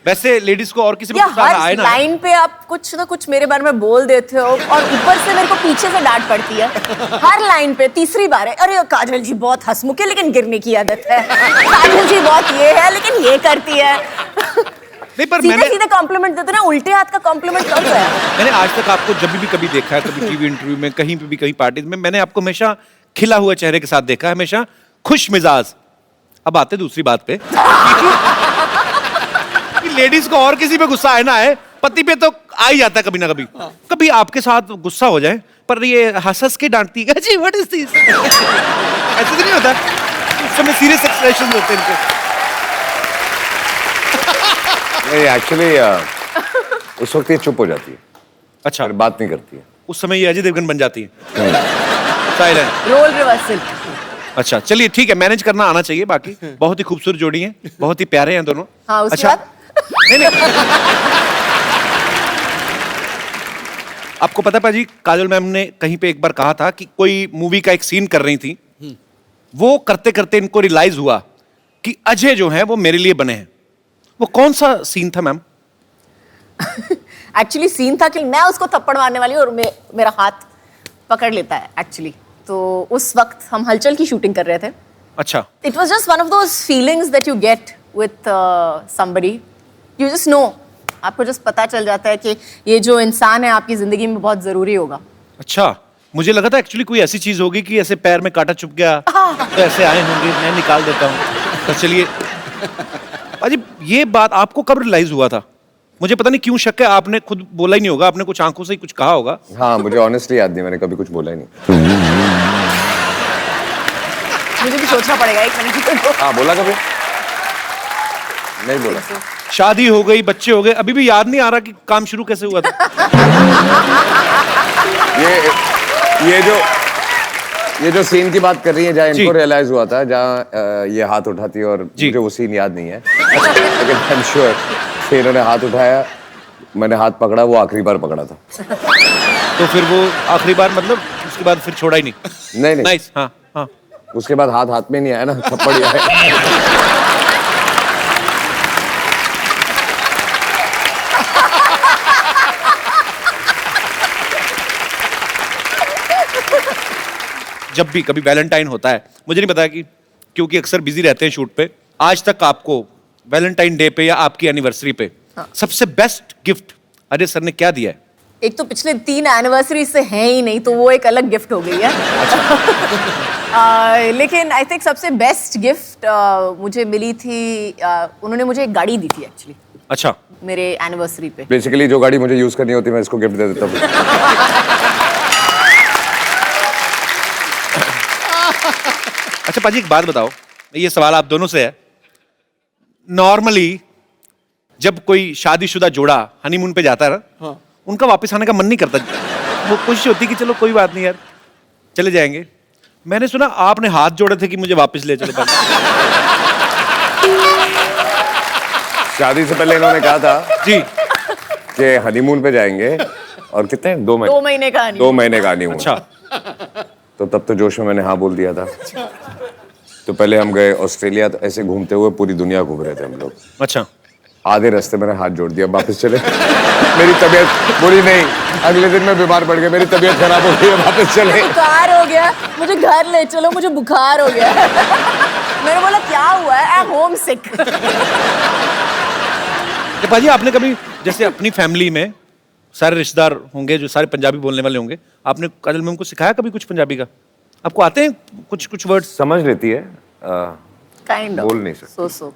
वैसे लेडीज को और किसी को गुस्सा आए हर ना लाइन पे आप कुछ ना कुछ मेरे बारे में बोल देते हो, और ऊपर से मेरे को पीछे से डांट पड़ती है हर लाइन पे। तीसरी बार है, अरे काजल जी बहुत हंसमुख है लेकिन गिरने की आदत है, काजल जी बहुत ये है लेकिन ये करती है। नहीं पर सीधे सीधे कॉम्प्लीमेंट देते ना, उल्टे हाथ का कॉम्प्लीमेंट कब है? मैंने आज तक आपको जब भी कभी देखा है, कभी टीवी इंटरव्यू में, कहीं पे भी, कहीं पार्टी में, मैंने आपको हमेशा खिला हुआ चेहरे के साथ देखा है, हमेशा खुश मिजाज। अब आते दूसरी बात पे कि लेडीज को और किसी पे गुस्सा आए ना आए, पति पे तो आ ही जाता है कभी ना कभी। कभी आपके साथ गुस्सा हो जाए पर ये हंस के डांटती है, जी व्हाट इज दिस, ऐसे तो नहीं होता? उस समय सीरियस एक्सप्रेशन होते हैं इनके। नहीं एक्चुअली उस वक्त ये चुप हो जाती है, अच्छा, फिर बात नहीं करती है। उस समय ये अजय देवगन बन जाती है, साइलेंट। Role reversal. अच्छा चलिए ठीक है, मैनेज करना आना चाहिए। बाकी बहुत ही खूबसूरत जोड़ी है, बहुत ही प्यारे हैं दोनों। हाँ उसके अच्छा बाद नहीं आपको पता पाजी, काजल मैम ने कहीं पे एक बार कहा था कि कोई मूवी का एक सीन कर रही थी, वो करते करते इनको रियलाइज हुआ कि अजय जो है वो मेरे लिए बने हैं। वो कौन सा सीन था मैम? एक्चुअली सीन था कि मैं उसको थप्पड़ मारने वाली हूँ और मेरा हाथ पकड़ लेता है एक्चुअली। तो उस वक्त हम हलचल की शूटिंग कर रहे थे। अच्छा, it was just one of those feelings that you get with somebody, you just know, आपको जस्ट पता चल जाता है कि ये जो इंसान है आपकी जिंदगी में बहुत जरूरी होगा। अच्छा मुझे लगा था एक्चुअली कोई ऐसी चीज होगी कि ऐसे पैर में कांटा चुभ गया तो ऐसे आए होंगे, मैं निकाल देता हूँ। तो चलिए पाजी, ये बात आपको कब रियलाइज हुआ था? मुझे पता नहीं क्यों शक है, आपने खुद बोला ही नहीं होगा, आपने कुछ आंखों से ही कुछ कहा होगा। हाँ मुझे ऑनेस्टली याद नहीं, मैंने कभी कुछ बोला ही नहीं। मुझे भी सोचना पड़ेगा एक मिनट। हाँ बोला कभी नहीं बोला। शादी हो गई, बच्चे हो गए, अभी भी याद नहीं आ रहा कि काम शुरू कैसे हुआ था। ये जो सीन की बात कर रही है, जहाँ इनको रियलाइज हुआ था, जहाँ ये हाथ उठाती है, और मुझे वो सीन याद नहीं है, लेकिन आई एम श्योर कि इन्होंने हाथ उठाया, मैंने हाथ पकड़ा, वो आखिरी बार पकड़ा था। तो फिर वो आखिरी बार मतलब उसके बाद फिर छोड़ा ही नहीं? नहीं नाइस। हाँ हाँ, उसके बाद हाथ हाथ में नहीं आया ना, थप्पड़ ही आया। जब भी कभी वैलेंटाइन होता है, मुझे नहीं पता कि क्योंकि अक्सर बिजी रहते हैं शूट पे, आज तक आपको वैलेंटाइन डे पे या आपकी एनिवर्सरी पे सबसे बेस्ट गिफ्ट अजय सर ने क्या दिया है? एक तो पिछले 3 एनिवर्सरी से हैं ही नहीं, तो वो एक अलग गिफ्ट हो गई है। लेकिन आई थिंक सबसे बेस्ट गिफ्ट मुझे मिली थी, उन्होंने मुझे एक गाड़ी दी थी एक्चुअली अच्छा, मेरे एनिवर्सरी पे। बेसिकली जो गाड़ी मुझे यूज करनी होती है मैं इसको गिफ्ट दे देता हूँ। अच्छा पाजी एक बात बताओ, ये सवाल आप दोनों से है। नॉर्मली जब कोई शादीशुदा जोड़ा हनीमून पे जाता है ना, उनका वापस आने का मन नहीं करता, वो कोशिश होती कि चलो कोई बात नहीं यार चले जाएंगे। मैंने सुना आपने हाथ जोड़े थे कि मुझे वापस ले चलो। शादी से पहले इन्होंने कहा था जी कि हनीमून पे जाएंगे और कितने 2 महीने 2 महीने का नहीं। 2 महीने का हनीमून। अच्छा, तो तब तो जोश में मैंने हाँ बोल दिया था। तो पहले हम गए ऑस्ट्रेलिया, तो ऐसे घूमते हुए पूरी दुनिया घूम रहे थे हम लोग। अच्छा आधे रास्ते मैंने हाथ जोड़ दिया, वापस चले। मेरी तबीयत बुरी नहीं, अगले दिन मैं बीमार पड़ गया, मेरी तबीयत खराब हो गई, वापस चले। बुखार हो गया, मुझे घर ले चलो, मुझे बुखार हो गया। मैंने बोला क्या हुआ है? आई एम होम सिक। तो पाजी आपने कभी जैसे अपनी फैमिली में सारे रिश्तेदार होंगे जो सारे पंजाबी बोलने वाले होंगे, आपने काजल मैम को सिखाया कभी कुछ पंजाबी का? आपको आते हैं कुछ कुछ वर्ड्स? समझ लेती है, काइंड ऑफ बोल नहीं सकते। सो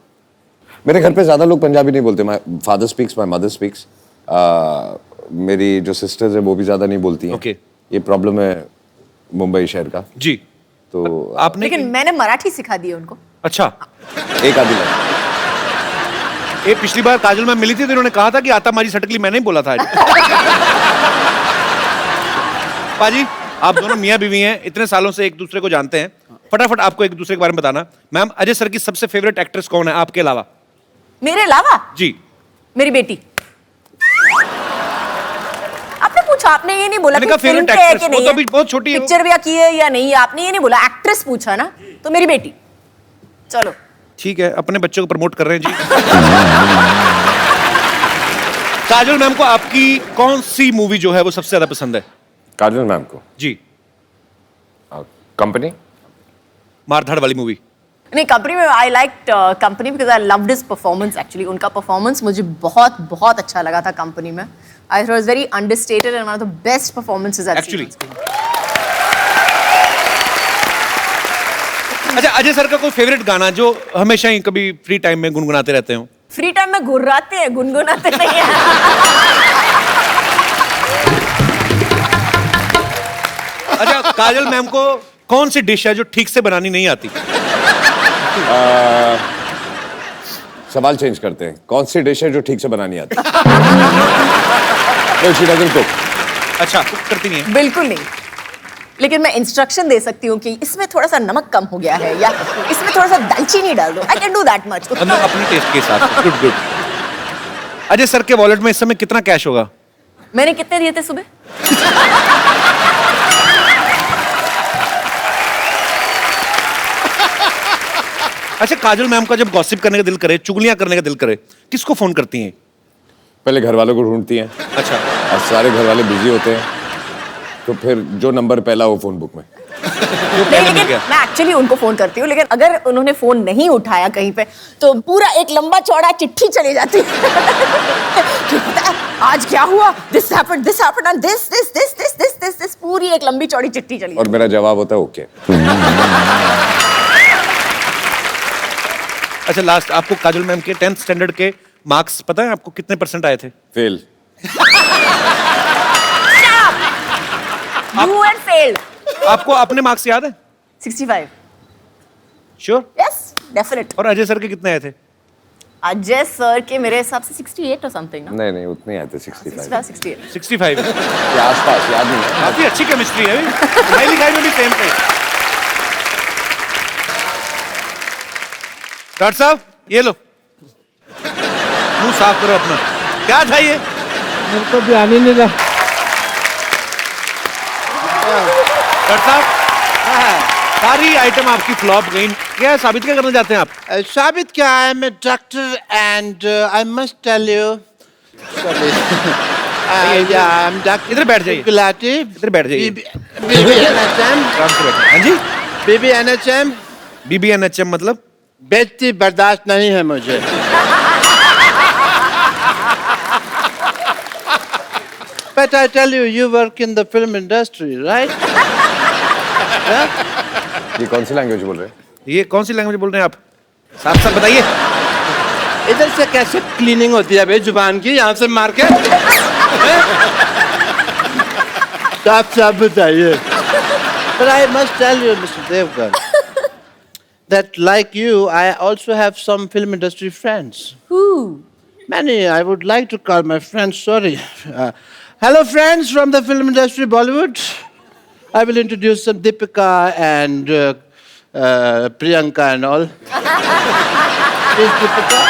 मेरे घर पे ज्यादा लोग पंजाबी नहीं बोलते। My father speaks, my mother speaks. मेरी जो सिस्टर्स है वो भी ज्यादा नहीं बोलती हैं। Okay. ये प्रॉब्लम है मुंबई शहर का। जी, तो आपने लेकिन मैंने मराठी सिखा दी है उनको। अच्छा, एक आधी बार ये पिछली बार काजल मैम मिली थी तो इन्होंने कहा था कि आता मारी सटकली मैंने ही बोला था। पाजी आप दोनों मियाँ बीवी हैं, इतने सालों से एक दूसरे को जानते हैं, फटाफट आपको एक दूसरे के बारे में बताना। मैम अजय सर की सबसे फेवरेट एक्ट्रेस कौन है आपके अलावा? मेरे अलावा? जी, मेरी बेटी। आपने पूछा, आपने ये नहीं बोला मैंने कि कहा फिल्म favorite पे है actress, कि वो नहीं तो है, अभी बहुत छोटी है वो। पिक्चर भी की है या नहीं है, आपने ये नहीं बोला, एक्ट्रेस पूछा ना, तो मेरी बेटी। चलो ठीक है, अपने बच्चों को प्रमोट कर रहे हैं जी। काजल मैम को आपकी कौन सी मूवी जो है वो सबसे ज्यादा पसंद है? काजल मैम को जी, कंपनी। मारधाड़ वाली मूवी। नहीं, कंपनी में I like company because I loved his performance. Actually उनका परफॉर्मेंस मुझे बहुत बहुत अच्छा लगा था कंपनी में। I thought was very understated and one of the best performances I have seen. अच्छा, अजय सर का कोई फेवरेट गाना जो हमेशा ही कभी फ्री टाइम में गुनगुनाते रहते हो? फ्री टाइम में गुर्राते हैं, गुनगुनाते नहीं हैं। अच्छा, काजल मैम को कौन सी डिश है जो ठीक से बनानी नहीं आती? सवाल चेंज करते हैं, कौन सी डिश है जो ठीक से बनानी आती है? No, she doesn't cook. अच्छा, कुक करती नहीं है? बिल्कुल नहीं, लेकिन मैं इंस्ट्रक्शन दे सकती हूँ कि इसमें थोड़ा सा नमक कम हो गया है या इसमें थोड़ा सा दालचीनी डाल दो। I can do that much. मतलब अपने टेस्ट के हिसाब। Good good. अजय सर के वॉलेट में इस समय कितना कैश होगा? मैंने कितने दिए थे सुबह? अच्छा, काजल मैम का जब गॉसिप करने का दिल करे, चुगलियां करने का दिल करे, किसको फोन करती हैं? पहले घर वालों को ढूंढती हैं, अच्छा, और सारे घर वाले बिजी होते हैं, तो फिर जो नंबर पहला हो फोन बुक में। नहीं, लेकिन मैं एक्चुअली उनको फोन करती हूँ, लेकिन अगर उन्होंने फोन नहीं उठाया कहीं पे तो पूरा एक लंबा चौड़ा चिट्ठी चली जाती है। कि पता है आज क्या हुआ, दिस हैपेंड एंड दिस, पूरी एक लंबी चौड़ी चिट्ठी चली और मेरा जवाब होता है ओके। अच्छा, लास्ट आपको काजल मैम के 10th स्टैंडर्ड के मार्क्स पता है आपको कितने % आए थे? फेल। You and failed. आपको अपने मार्क्स याद है? 65। श्योर? Yes, definite. और अजय सर के कितने आए थे? अजय सर के मेरे हिसाब से 68 और समथिंग ना। नहीं उतने आए थे, 65। 68। 65। के आसपास, याद नहीं है। काफी अच्छी केमिस्ट्री है, पढ़ाई लिखाई में भी सेम थे। डॉक्टर साहब ये लो, मुंह साफ करो अपना। क्या था ये? मेरे को ध्यान ही नहीं रहा। डॉक्टर साहब सारी आइटम आपकी फ्लॉप गई, क्या साबित क्या करना चाहते हैं आप? साबित क्या है, मैं doctor and I must tell you इधर बैठ जाइए। इधर बैठ जाइए। BBNHM आराम से बैठिए। हाँ जी, BBNHM BBNHM मतलब? बेइज्जती बर्दाश्त नहीं है मुझे। But I tell you, you work in the film industry, right? ये कौन सी लैंग्वेज बोल रहे हैं? ये कौन सी लैंग्वेज बोल रहे हैं आप? साफ साफ बताइए। इधर से कैसे क्लीनिंग होती है भाई जुबान की, यहाँ से मार के? साफ साफ बताइए। But I must tell you, Mr. Devgan, that like you, I also have some film industry friends. Who? Many. I would like to call my friends. Sorry. Hello, friends from the film industry, Bollywood. I will introduce some Deepika and Priyanka and all. This Deepika.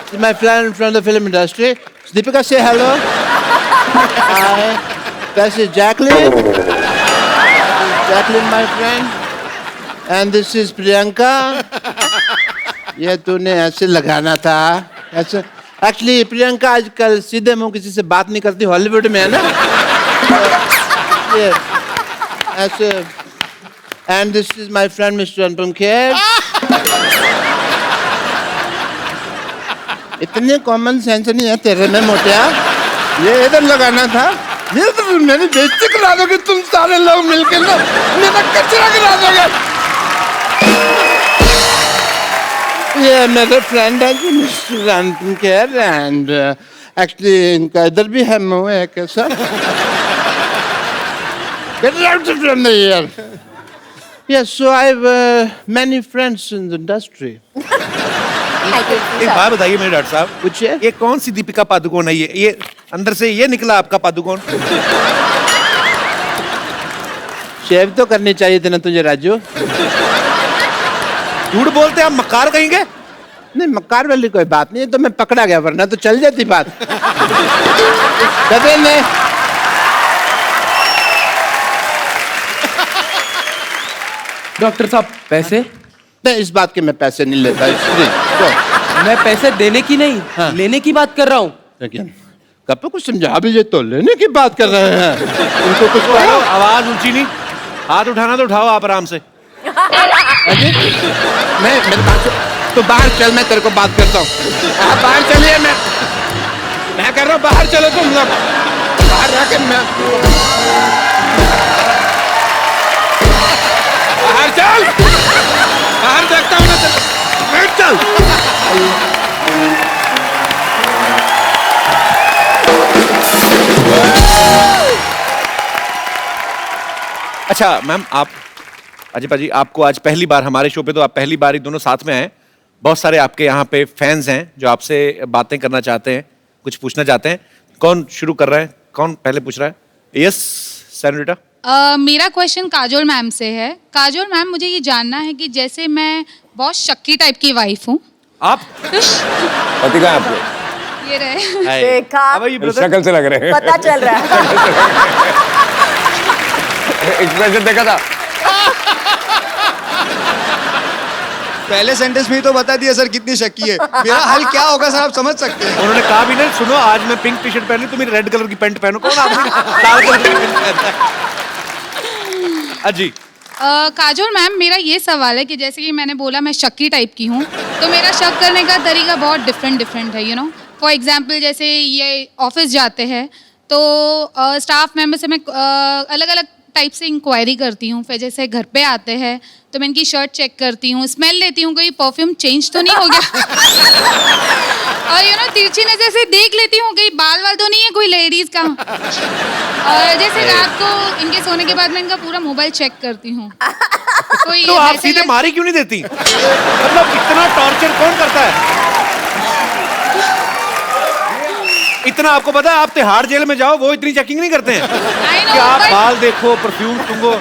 This is my friend from the film industry. Deepika, say hello. Hi. This is Jacqueline. Jacqueline, my friend. And this is Priyanka. ये तूने ऐसे लगाना था ऐसे। Actually Priyanka आजकल सीधे मुंह किसी से बात नहीं करती, हॉलीवुड में है ना। ये ऐसे। And this is my friend mister Anupam Kher. इतने कॉमन सेंस नहीं है तेरे में मोटिया। ये इधर लगाना था। ये तो मेरी बेइज्जती करा दोगे तुम सारे लोग मिलकर ना, मेरा कचरा गिरा दोगे। ये मेरे फ्रेंड है जी mister Anupam Kher and actually इनका इधर भी है मुंह है कैसा। Get out from the here. Yes, so I have many friends in the industry. एक बात बताइए मेरे डॉक्टर साहब, पूछिए। ये कौन सी दीपिका पादुकोण है? ये अंदर से ये निकला आपका पादुकोण? शेव तो करनी चाहिए थी ना तुझे राजू। झूठ बोलते आप मक्कार कहेंगे? नहीं मक्कार वाली कोई बात नहीं है, तो मैं पकड़ा गया वरना तो चल जाती बात। कभी नहीं। डॉक्टर साहब पैसे? नहीं इस बात के मैं पैसे नहीं लेता इसलिए। तो मैं पैसे देने की नहीं, लेने की बात कर रहा हूँ। लेकिन कब कुछ समझा भी, ये तो लेने की बात कर रहे हैं। उनको कुछ हेलो, आवाज ऊंची नहीं, हाथ उठाना तो उठाओ आप आराम से। मैं मेरे पास तो बाहर चल, मैं तेरे को बात करता हूँ। आप बाहर चलिए, मैं कर रहा हूँ बाहर चलो तुम लोग। बाहर जाके मैं बाहर चल, बाहर देखता हूँ ना बैठ चल। अच्छा मैम, आप अजय पाजी, आपको आज पहली बार हमारे शो पे, तो आप पहली बार ही दोनों साथ में आए। बहुत सारे आपके यहाँ पे फैंस हैं जो आपसे बातें करना चाहते हैं, कुछ पूछना चाहते हैं। कौन शुरू कर रहा है? कौन पहले पूछ रहा है? Yes senorita. मेरा क्वेश्चन काजोल मैम से है। काजोल मैम, मुझे ये जानना है कि जैसे मैं बहुत शक्की टाइप की वाइफ हूँ। आप पति कहाँ है आपके? ये रहे। देखा, शक्ल से लग रहे हैं। पता चल रहा है। एक्सप्रेशन देखा था। पहले सेंटेंस में ही तो बता दिया सर कितनी शक्की है। मेरा हल क्या होगा सर, आप समझ सकते हैं। उन्होंने कहा भी नहीं, सुनो आज मैं पिंक टी शर्ट पहन ली, तुम रेड कलर की पैंट पहनो। कौन आदमी लाल कलर की पैंट पहनता है? अजी काजोल मैम, मेरा ये सवाल है कि जैसे कि मैंने बोला मैं शक्की टाइप की हूँ, तो मेरा शक करने का तरीका बहुत डिफरेंट है, यू नो। फॉर एग्जाम्पल जैसे ये ऑफिस जाते हैं तो स्टाफ मेंबर से मैं अलग अलग टाइप से इंक्वायरी करती हूँ। फिर जैसे घर पे आते हैं तो मैं इनकी शर्ट चेक करती हूँ, स्मेल लेती हूँ, कोई परफ्यूम चेंज तो नहीं हो गया। और यू नो तिरछी नजर से देख लेती हूँ कहीं बाल वाल तो नहीं है कोई लेडीज का। और जैसे रात को इनके सोने के बाद मैं इनका पूरा मोबाइल चेक करती हूँ। कोई तो आप सीधे मारी क्यों नहीं देती? मतलब इतना टॉर्चर कौन करता है? इतना आपको पता है, आप तिहाड़ जेल में जाओ, वो इतनी चेकिंग नहीं करते हैं कि आप बाल देखो, परफ्यूम सूंघो।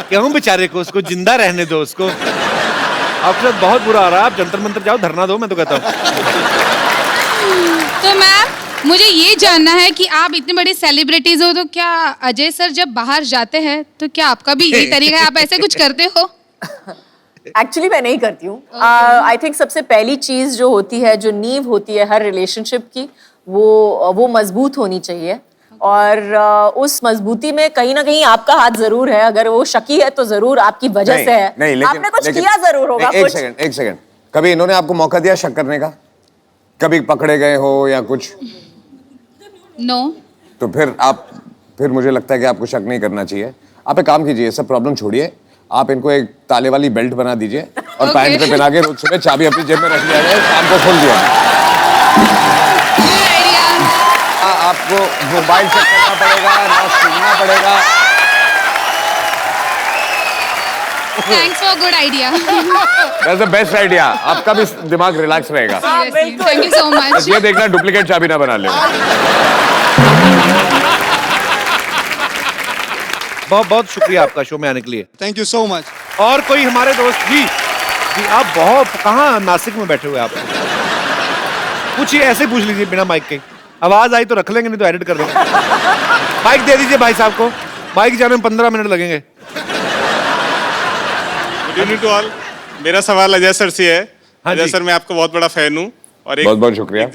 क्यों बेचारे को, उसको जिंदा रहने दो उसको। आपके साथ बहुत बुरा आ रहा है, आप जंतर मंतर जाओ, धरना दो, मैं तो कहता हूँ। तो मैम, मुझे ये जानना है कि आप इतनी बड़ी सेलिब्रिटीज हो, तो क्या अजय सर जब बाहर जाते हैं तो क्या आपका भी यही तरीका है, आप ऐसे कुछ करते हो? एक्चुअली मैं नहीं करती हूँ। आई थिंक सबसे पहली चीज जो होती है, जो नींव होती है हर रिलेशनशिप की, वो मजबूत होनी चाहिए और उस मजबूती में कहीं ना कहीं आपका हाथ जरूर है। अगर वो शकी है तो जरूर आपकी वजह से है। नहीं, लेकिन आपने कुछ किया जरूर होगा। एक सेकंड कभी इन्होंने आपको मौका दिया शक करने का? कभी पकड़े गए हो या कुछ? नो। तो फिर मुझे लगता है कि आपको शक नहीं करना चाहिए। आप एक काम कीजिए, सब प्रॉब्लम छोड़िए, आप इनको एक ताले वाली बेल्ट बना दीजिए और पैंट पे पहना के रोज सुबह चाबी अपनी जेब में रख लिया जाए, शाम को खोल दिया। आपको मोबाइल चेक करना पड़ेगा ना, सुनना पड़ेगा। Thanks for good idea. That's the best idea. आपका भी दिमाग रिलैक्स रहेगा। Thank you so much. बस ये देखना डुप्लीकेट चाबी ना बना ले। बहुत बहुत शुक्रिया आपका शो में आने के लिए। Thank you so much. और कोई हमारे दोस्त जी जी आप बहुत कहाँ नासिक में बैठे हुए आप? पूछिए, ऐसे पूछ लीजिए बिना माइक के। आवाज आई तो रख लेंगे, नहीं तो एडिट कर देंगे। माइक दे दीजिए भाई साहब को। माइक जाने में 15 मिनट लगेंगे। Good evening to all. मेरा सवाल अजय सर से है। हाँ अजय जी। सर, मैं आपका बहुत बड़ा फैन हूँ और एक बहुत बहुत शुक्रिया।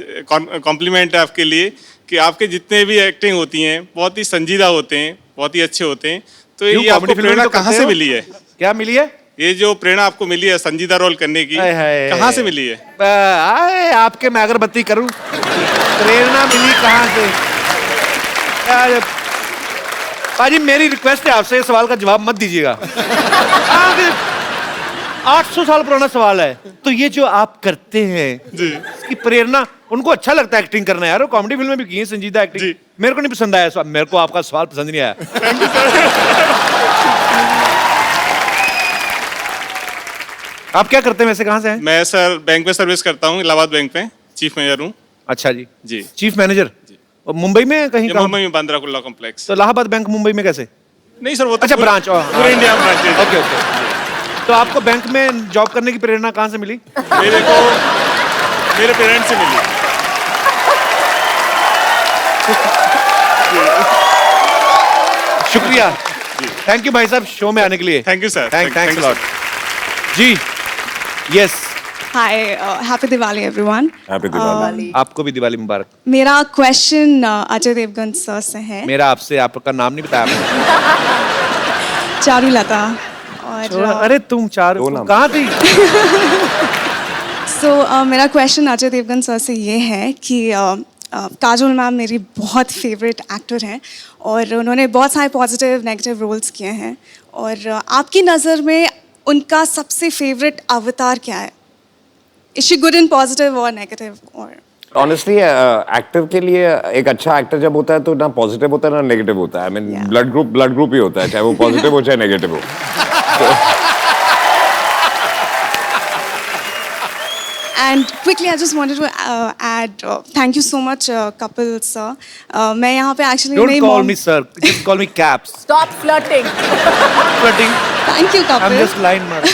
कॉम्प्लीमेंट है आपके लिए कि आपके जितने भी एक्टिंग होती हैं बहुत ही संजीदा होते हैं, बहुत ही अच्छे होते हैं। तो क्यों, ये आपको कॉमेडी फिल्म में प्रेरणा तो कहाँ करते से हो? मिली है? क्या मिली है? ये जो प्रेरणा आपको मिली है संजीदा रोल करने की, हाय हाय। कहाँ से मिली है? आए आपके मैं अगरबत्ती करूं, प्रेरणा मिली कहाँ से? यार पाजी मेरी रिक्वेस्ट है आपसे, इस सवाल का जवाब मत दीजिएगा। 800 साल पुराना सवाल है। तो ये जो आप करते हैं जी। इसकी प्रेरणा, उनको अच्छा लगता है एक्टिंग करना यार, वो कॉमेडी फिल्म में भी की है संजीदा एक्टिंग। जी। मेरे को नहीं पसंद आया सवाल, मेरे को आपका सवाल पसंद नहीं आया। आप क्या करते हैं वैसे, कहाँ से हैं? मैं सर बैंक में सर्विस करता हूँ, इलाहाबाद बैंक में चीफ मैनेजर हूँ। अच्छा जी जी। Chief manager. और मुंबई में कहीं ये कहाँ? मुंबई में बांद्रा कुर्ला कॉम्प्लेक्स। तो इलाहाबाद बैंक मुंबई में कैसे? नहीं सर, वो तो अच्छा, पूरे- ब्रांच। पूरे इंडिया में ब्रांच है। Okay okay. तो आपको बैंक में जॉब करने की प्रेरणा कहाँ से मिली? मेरे को मेरे पेरेंट्स से मिली। शुक्रिया, थैंक यू भाई साहब शो में आने के लिए। Thank you sir. Thanks lot जी। Yes, hi, happy Diwali everyone. Happy Diwali. आपको भी दिवाली मुबारक। मेरा क्वेश्चन अजय देवगन सर से है। मेरा आपसे, आपका नाम नहीं बताया आपने। चारुलता। और अरे तुम चार दो नाम। कहाँ थी? मेरा क्वेश्चन अजय देवगन सर से ये है कि काजोल मैम मेरी बहुत फेवरेट एक्टर हैं और उन्होंने बहुत सारे पॉजिटिव नेगेटिव रोल्स किए हैं और आपकी नज़र में उनका सबसे फेवरेट अवतार क्या है? Is she good in positive और नेगेटिव? और ऑनेस्टली एक्टर के लिए एक अच्छा एक्टर जब होता है तो ना पॉजिटिव होता है ना नेगेटिव होता है। आई मीन ब्लड ग्रुप ही होता है, चाहे वो पॉजिटिव हो चाहे नेगेटिव हो। And quickly, I just wanted to add, thank you so much, Kapil sir. मैं यहाँ पे actually Don't मेरी call mom. me sir, just call me Caps. Stop flirting. Flirting. Thank you, I'm Kapil. just line man.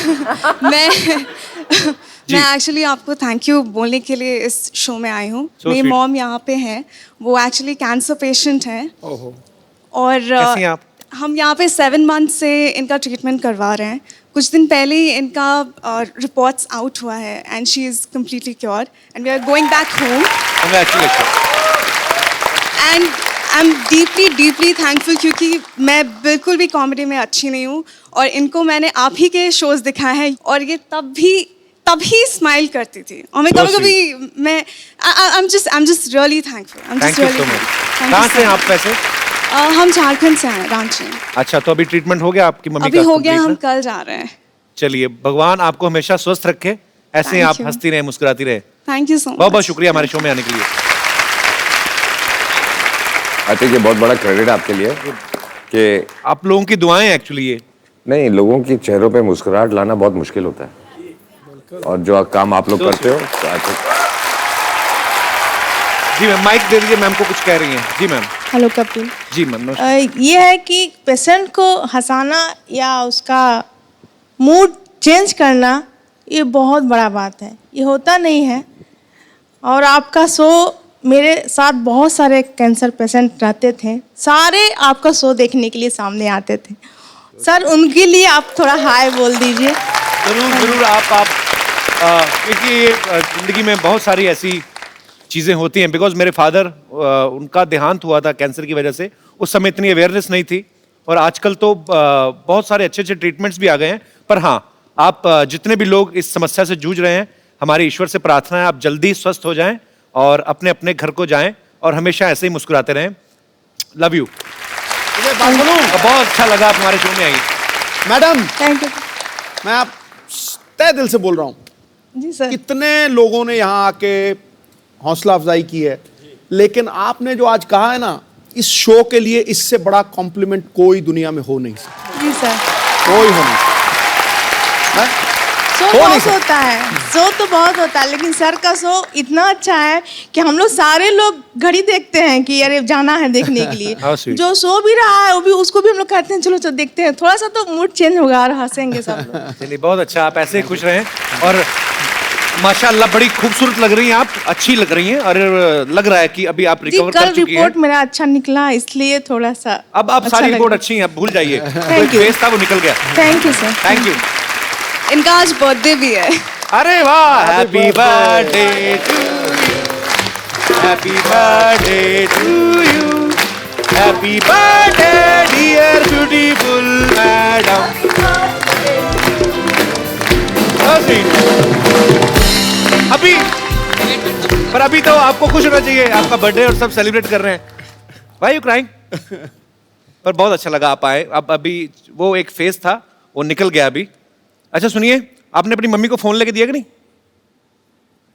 मैं actually आपको thank you बोलने के लिए इस शो में आई हूँ। So मेरी sweet. मॉम यहाँ पे है, वो एक्चुअली कैंसर पेशेंट है और कैसी हैं आप? हम यहाँ पे 7 मंथ से इनका ट्रीटमेंट करवा रहे हैं। कुछ दिन पहले ही इनका रिपोर्ट्स आउट हुआ है and she is completely cure and we are going back home Congratulations. And I am deeply thankful क्योंकि मैं बिल्कुल भी कॉमेडी में अच्छी नहीं हूँ और इनको मैंने आप ही के शोज़ दिखाए हैं और ये तभी स्माइल करती थी और मैं So कभी मैं I am just really thankful. Thank you so much. कहाँ से हैं आप वैसे? हम झारखंड से हैं, रांची। अच्छा, तो अभी ट्रीटमेंट हो गया आपकी मम्मी अभी का? हो गया, complete हम ना? कल जा रहे हैं। चलिए, भगवान आपको हमेशा स्वस्थ रखे, ऐसे ही Thank आप you. हंसती रहे, मुस्कुराती रहे। Thank you so much. बहुत बहुत शुक्रिया हमारे शो में आने के लिए। आई थिंक ये बहुत बड़ा क्रेडिट आपके लिए कि आप लोगों की दुआएं एक्चुअली ये। नहीं, लोगों की चेहरों पे मुस्कुराहट लाना बहुत मुश्किल होता है और जो काम आप लोग करते हो तो I think- जी मैम, माइक दे दीजिए, मैम को कुछ कह रही हैं। जी मैम। हेलो कपिल। जी मैम, नमस्कार। ये है कि पेशेंट को हंसाना या उसका मूड चेंज करना ये बहुत बड़ा बात है, ये होता नहीं है। और आपका शो, मेरे साथ बहुत सारे कैंसर पेशेंट रहते थे, सारे आपका शो देखने के लिए सामने आते थे। सर उनके लिए आप थोड़ा हाय बोल दीजिए। जरूर जरूर। आप क्योंकि जिंदगी में बहुत सारी ऐसी चीज़ें होती हैं। बिकॉज मेरे फादर, उनका देहांत हुआ था कैंसर की वजह से, उस समय इतनी अवेयरनेस नहीं थी, और आजकल तो बहुत सारे अच्छे अच्छे ट्रीटमेंट्स भी आ गए हैं। पर हाँ, आप जितने भी लोग इस समस्या से जूझ रहे हैं, हमारे ईश्वर से प्रार्थना है आप जल्दी स्वस्थ हो जाएं और अपने अपने घर को जाएं और हमेशा ऐसे ही मुस्कुराते रहें। Love you. बहुत अच्छा लगा आप हमारे शो में आई। Madam, thank you. मैं आप तहे दिल से बोल रहा हूँ, जी सर। कितने लोगों ने यहाँ आके हौसला अफजाई की है, लेकिन आपने जो आज कहा है ना, इस शो के लिए इससे बड़ा कॉम्प्लीमेंट कोई दुनिया में हो नहीं सकता। जी सर। कोई हो नहीं सकता। शो हो नहीं बहुत सकता। होता है, शो तो बहुत होता है, लेकिन सर का शो इतना अच्छा है कि हम लोग सारे लोग घड़ी देखते हैं कि अरे जाना है देखने के How लिए। sweet. जो शो भी रहा है वो भी, उसको भी हम लोग कहते हैं चलो चलो देखते हैं, थोड़ा सा तो मूड चेंज होगा और हंसेंगे सब लोग। चलिए, बहुत अच्छा, आप ऐसे ही खुश रहें। और माशाल्लाह बड़ी खूबसूरत लग रही हैं आप, अच्छी लग रही हैं, और लग रहा है कि अभी आप जी, रिकवर कल कर चुकी हैं। रिपोर्ट मेरा अच्छा निकला, इसलिए थोड़ा सा अब आप अच्छा सारी लग रिपोर्ट रहा अच्छी हैं, अब भूल जाइए। Thank you. फेस था वो निकल गया। है। Thank you sir. Thank you. इनका आज बर्थडे भी है। अरे वाह, happy birthday to you, happy birthday to you, happy birthday dear beautiful madam. अभी पर अभी तो आपको खुश होना चाहिए, आपका बर्थडे और सब सेलिब्रेट कर रहे हैं। Why you crying? पर बहुत अच्छा लगा आप आए। अब अभी वो एक फेज था, वो निकल गया अभी। अच्छा सुनिए, आपने अपनी मम्मी को फोन लेके दिया कि नहीं?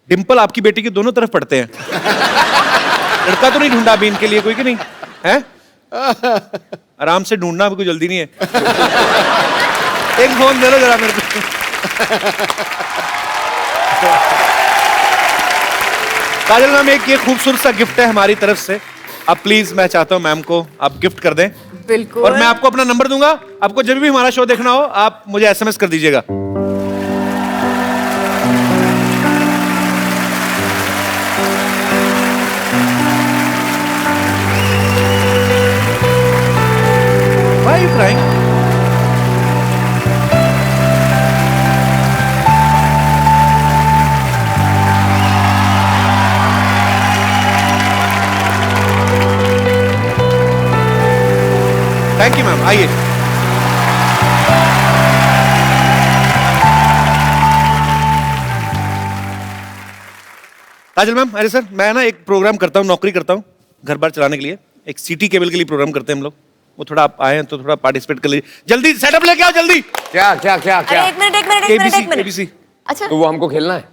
डिंपल आपकी बेटी की दोनों तरफ पड़ते हैं। लड़का तो नहीं ढूंढा अभी इनके लिए कोई, कि नहीं है? आराम से ढूंढना, अभी कोई जल्दी नहीं है। एक फोन दे लो जरा मेरे को। काजल मैम, एक ये खूबसूरत सा गिफ्ट है हमारी तरफ से, आप प्लीज, मैं चाहता हूँ मैम को आप गिफ्ट कर दें। बिल्कुल। और मैं आपको अपना नंबर दूंगा, आपको जब भी हमारा शो देखना हो आप मुझे एसएमएस कर दीजिएगा। Why are you crying? Thank you ma'am, आइए। काजल मैम, अरे सर, मैं ना एक प्रोग्राम करता हूँ, नौकरी करता हूँ घर बार चलाने के लिए, एक सिटी केबल के लिए प्रोग्राम करते हैं हम लोग। वो थोड़ा आप आए हैं तो थोड़ा पार्टिसिपेट कर लीजिए। जल्दी सेटअप लेके आओ, जल्दी। क्या क्या क्या अरे क्या? एक मिनट, एक मिनट, एक मिनट, एक मिनट। केबीसी। अच्छा, तो वो हमको खेलना है?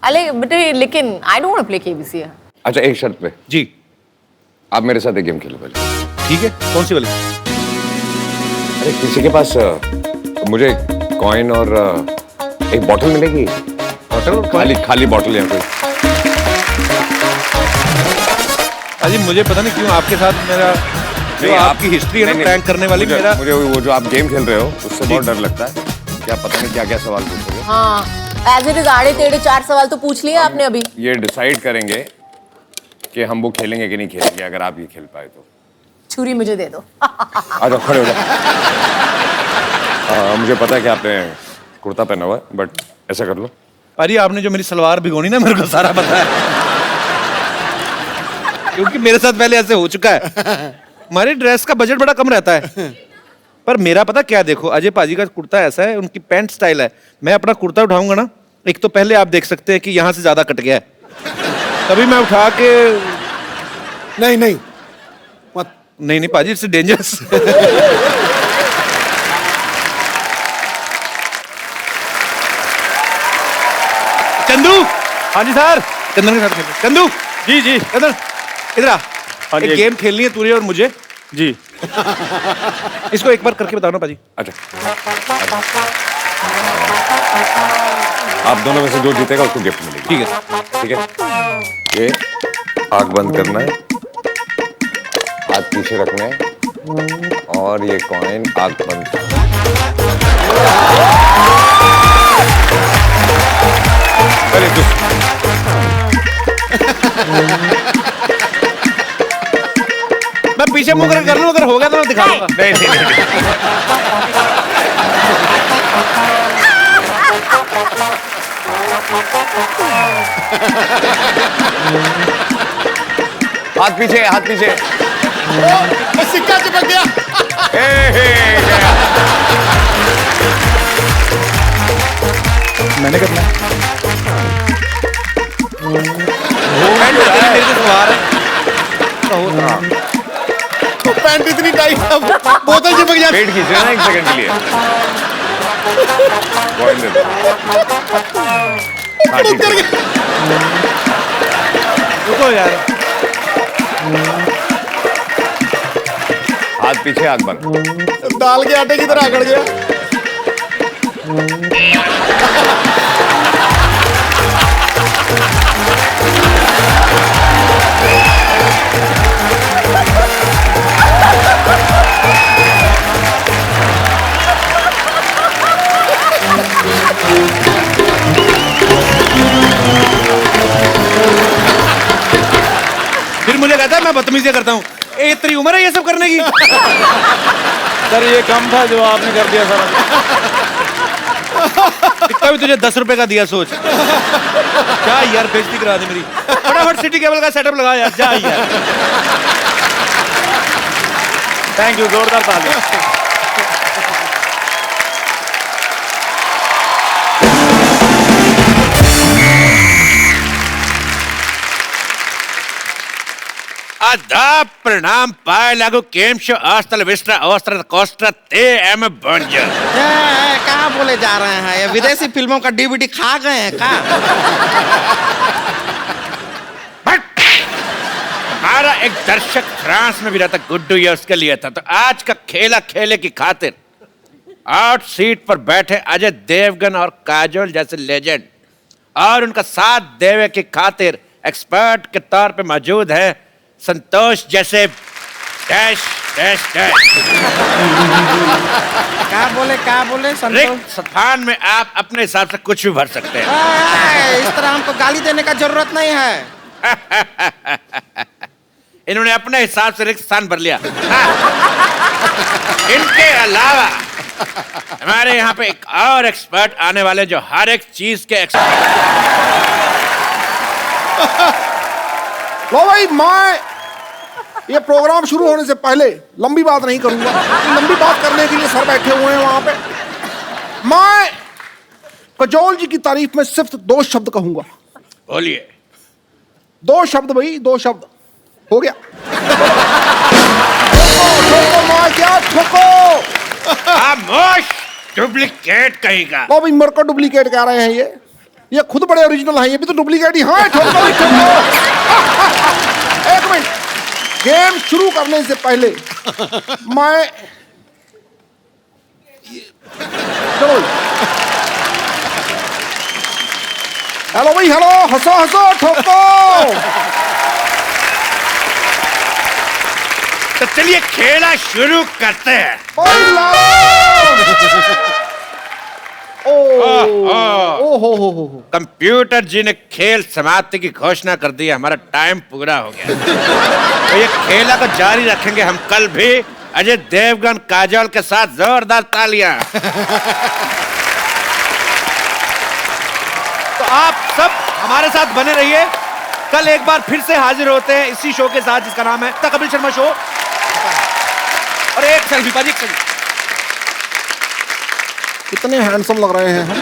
अरे बेटे, लेकिन I don't want to play KBC. अच्छा, एक शर्त पे। जी। आप मेरे साथ एक गेम खेलो पहले। ठीक है, कौन सी वाली? अरे किसी के पास मुझे कॉइन और एक बॉटल मिलेगी? बॉटल? खाली खाली बॉटल या फिर? अजी मुझे पता नहीं क्यों आपके साथ मेरा जो आपकी हिस्ट्री है ना प्रैंक करने वाली, मेरा मुझे वो जो आप गेम खेल रहे हो उससे बहुत डर लगता है। क्या पता नहीं क्या क्या सवाल पूछोगे। हाँ, एज इट इज आड़े टेढ़े 4 सवाल तो पूछ लिए आपने अभी। ये डिसाइड करेंगे कि हम वो खेलेंगे कि नहीं खेलेंगे, अगर आप ये खेल पाए तो। छुरी मुझे दे दो। अच्छा, खड़े हो जाओ। मुझे पता है कि आपने कुर्ता पहना हुआ है, बट ऐसा कर लो। अरे आपने जो मेरी सलवार भिगोनी ना, मेरे को सारा पता है, क्योंकि मेरे साथ पहले ऐसे हो चुका है। हमारे ड्रेस का बजट बड़ा कम रहता है, पर मेरा पता क्या, देखो अजय पाजी का कुर्ता ऐसा है, उनकी पैंट स्टाइल है। मैं अपना कुर्ता उठाऊंगा ना, एक तो पहले आप देख सकते हैं कि यहाँ से ज्यादा कट गया है, तभी मैं उठा के नहीं नहीं मत। नहीं नहीं पाजी, इट्स डेंजरस। चंदू। हाँ जी सर। चंदन के साथ खेलो। चंदू। जी जी। चंदन इधर आ। हाँ जी। एक गेम खेलनी है तुझे और मुझे। जी। इसको एक बार करके बताओ ना पाजी। अच्छा, आप दोनों में से जो जीतेगा उसको गिफ्ट मिलेगी। ठीक है। ठीक है, ये आग बंद करना है, हाथ पीछे रखना है, और ये कॉइन आग बंद करना है। अरे मैं पीछे मुंह करके कर लूं, अगर हो गया तो मैं दिखा दूंगा। नहीं नहीं नहीं। पीछे, हाथ पीछे। सिक्का चिपक गया। मैंने करना तो पैंट इतनी टाइट है, बोतल चिपक जाती। पेट खींच रहे ना 1 सेकंड के लिए। कॉइन दे दो। हाँ, ठीक है। रुको यार, हाथ पीछे, हाथ बंद। दाल के आटे की तरह अकड़ गया। फिर मुझे कहता है मैं बदतमीजी करता हूँ। ए, तेरी उम्र है ये सब करने की? सर ये कम था जो आपने कर दिया सर। कितना भी तुझे 10 रुपए का दिया, सोच। क्या यार, बेइज्जती करा दी मेरी। फटाफट सिटी केबल का सेटअप लगा यार, जा यार। थैंक यू, जोरदार तालियां। आदाब, प्रणाम, पाए लागू, केम शो, आस्टल विस्टा, ऑस्ट्रल कोस्टा, ते एम बंजर। कहाँ बोले जा रहे हैं? ये विदेशी फिल्मों का डीवीडी खा गए हैं क्या? हमारा एक दर्शक फ्रांस में भी रहता, गुड्डू, ये उसके लिए था। तो आज का खेला खेले की खातिर आउट सीट पर बैठे अजय देवगन और काजोल जैसे लेजेंड और उनका साथ देवे की खातिर एक्सपर्ट के तौर पे मौजूद है संतोष जैसे डैश डैश डैश। क्या बोले रिक्त स्थान में आप अपने हिसाब से कुछ भी भर सकते हैं। इस तरह हमको गाली देने का जरूरत नहीं है। इन्होंने अपने हिसाब से रिक्त स्थान भर लिया। इनके अलावा हमारे यहाँ पे एक और एक्सपर्ट आने वाले जो हर एक चीज के लो भाई, मैं ये प्रोग्राम शुरू होने से पहले लंबी बात नहीं करूंगा। लंबी बात करने के लिए सर बैठे हुए हैं वहां पे। मैं काजोल जी की तारीफ में सिर्फ 2 शब्द कहूंगा। बोलिए। 2 शब्द भाई, 2 शब्द हो गया। ठोको मार, क्या ठोको? खामोश, डुप्लीकेट कहेगा। लो भाई, मेरे को डुप्लीकेट कह रहे हैं ये खुद बड़े ओरिजिनल हैं, ये भी तो डुप्लीकेट ही। हाँ, ठोको ठोको। एक मिनट, गेम शुरू करने से पहले मैं चलो हेलो भाई, हेलो, हंसो हंसो, ठोको। तो चलिए खेला शुरू करते हैं। ओ कंप्यूटर जी ने खेल समाप्ति की घोषणा कर दी है। हमारा टाइम पूरा हो गया। तो ये खेला को जारी रखेंगे हम कल भी अजय देवगन काजोल के साथ। जोरदार तालियां। तो आप सब हमारे साथ बने रहिए। कल एक बार फिर से हाजिर होते हैं इसी शो के साथ जिसका नाम है द कपिल शर्मा शो। और एक सेल्फी पाजी, कितने हैंडसम लग रहे हैं हम।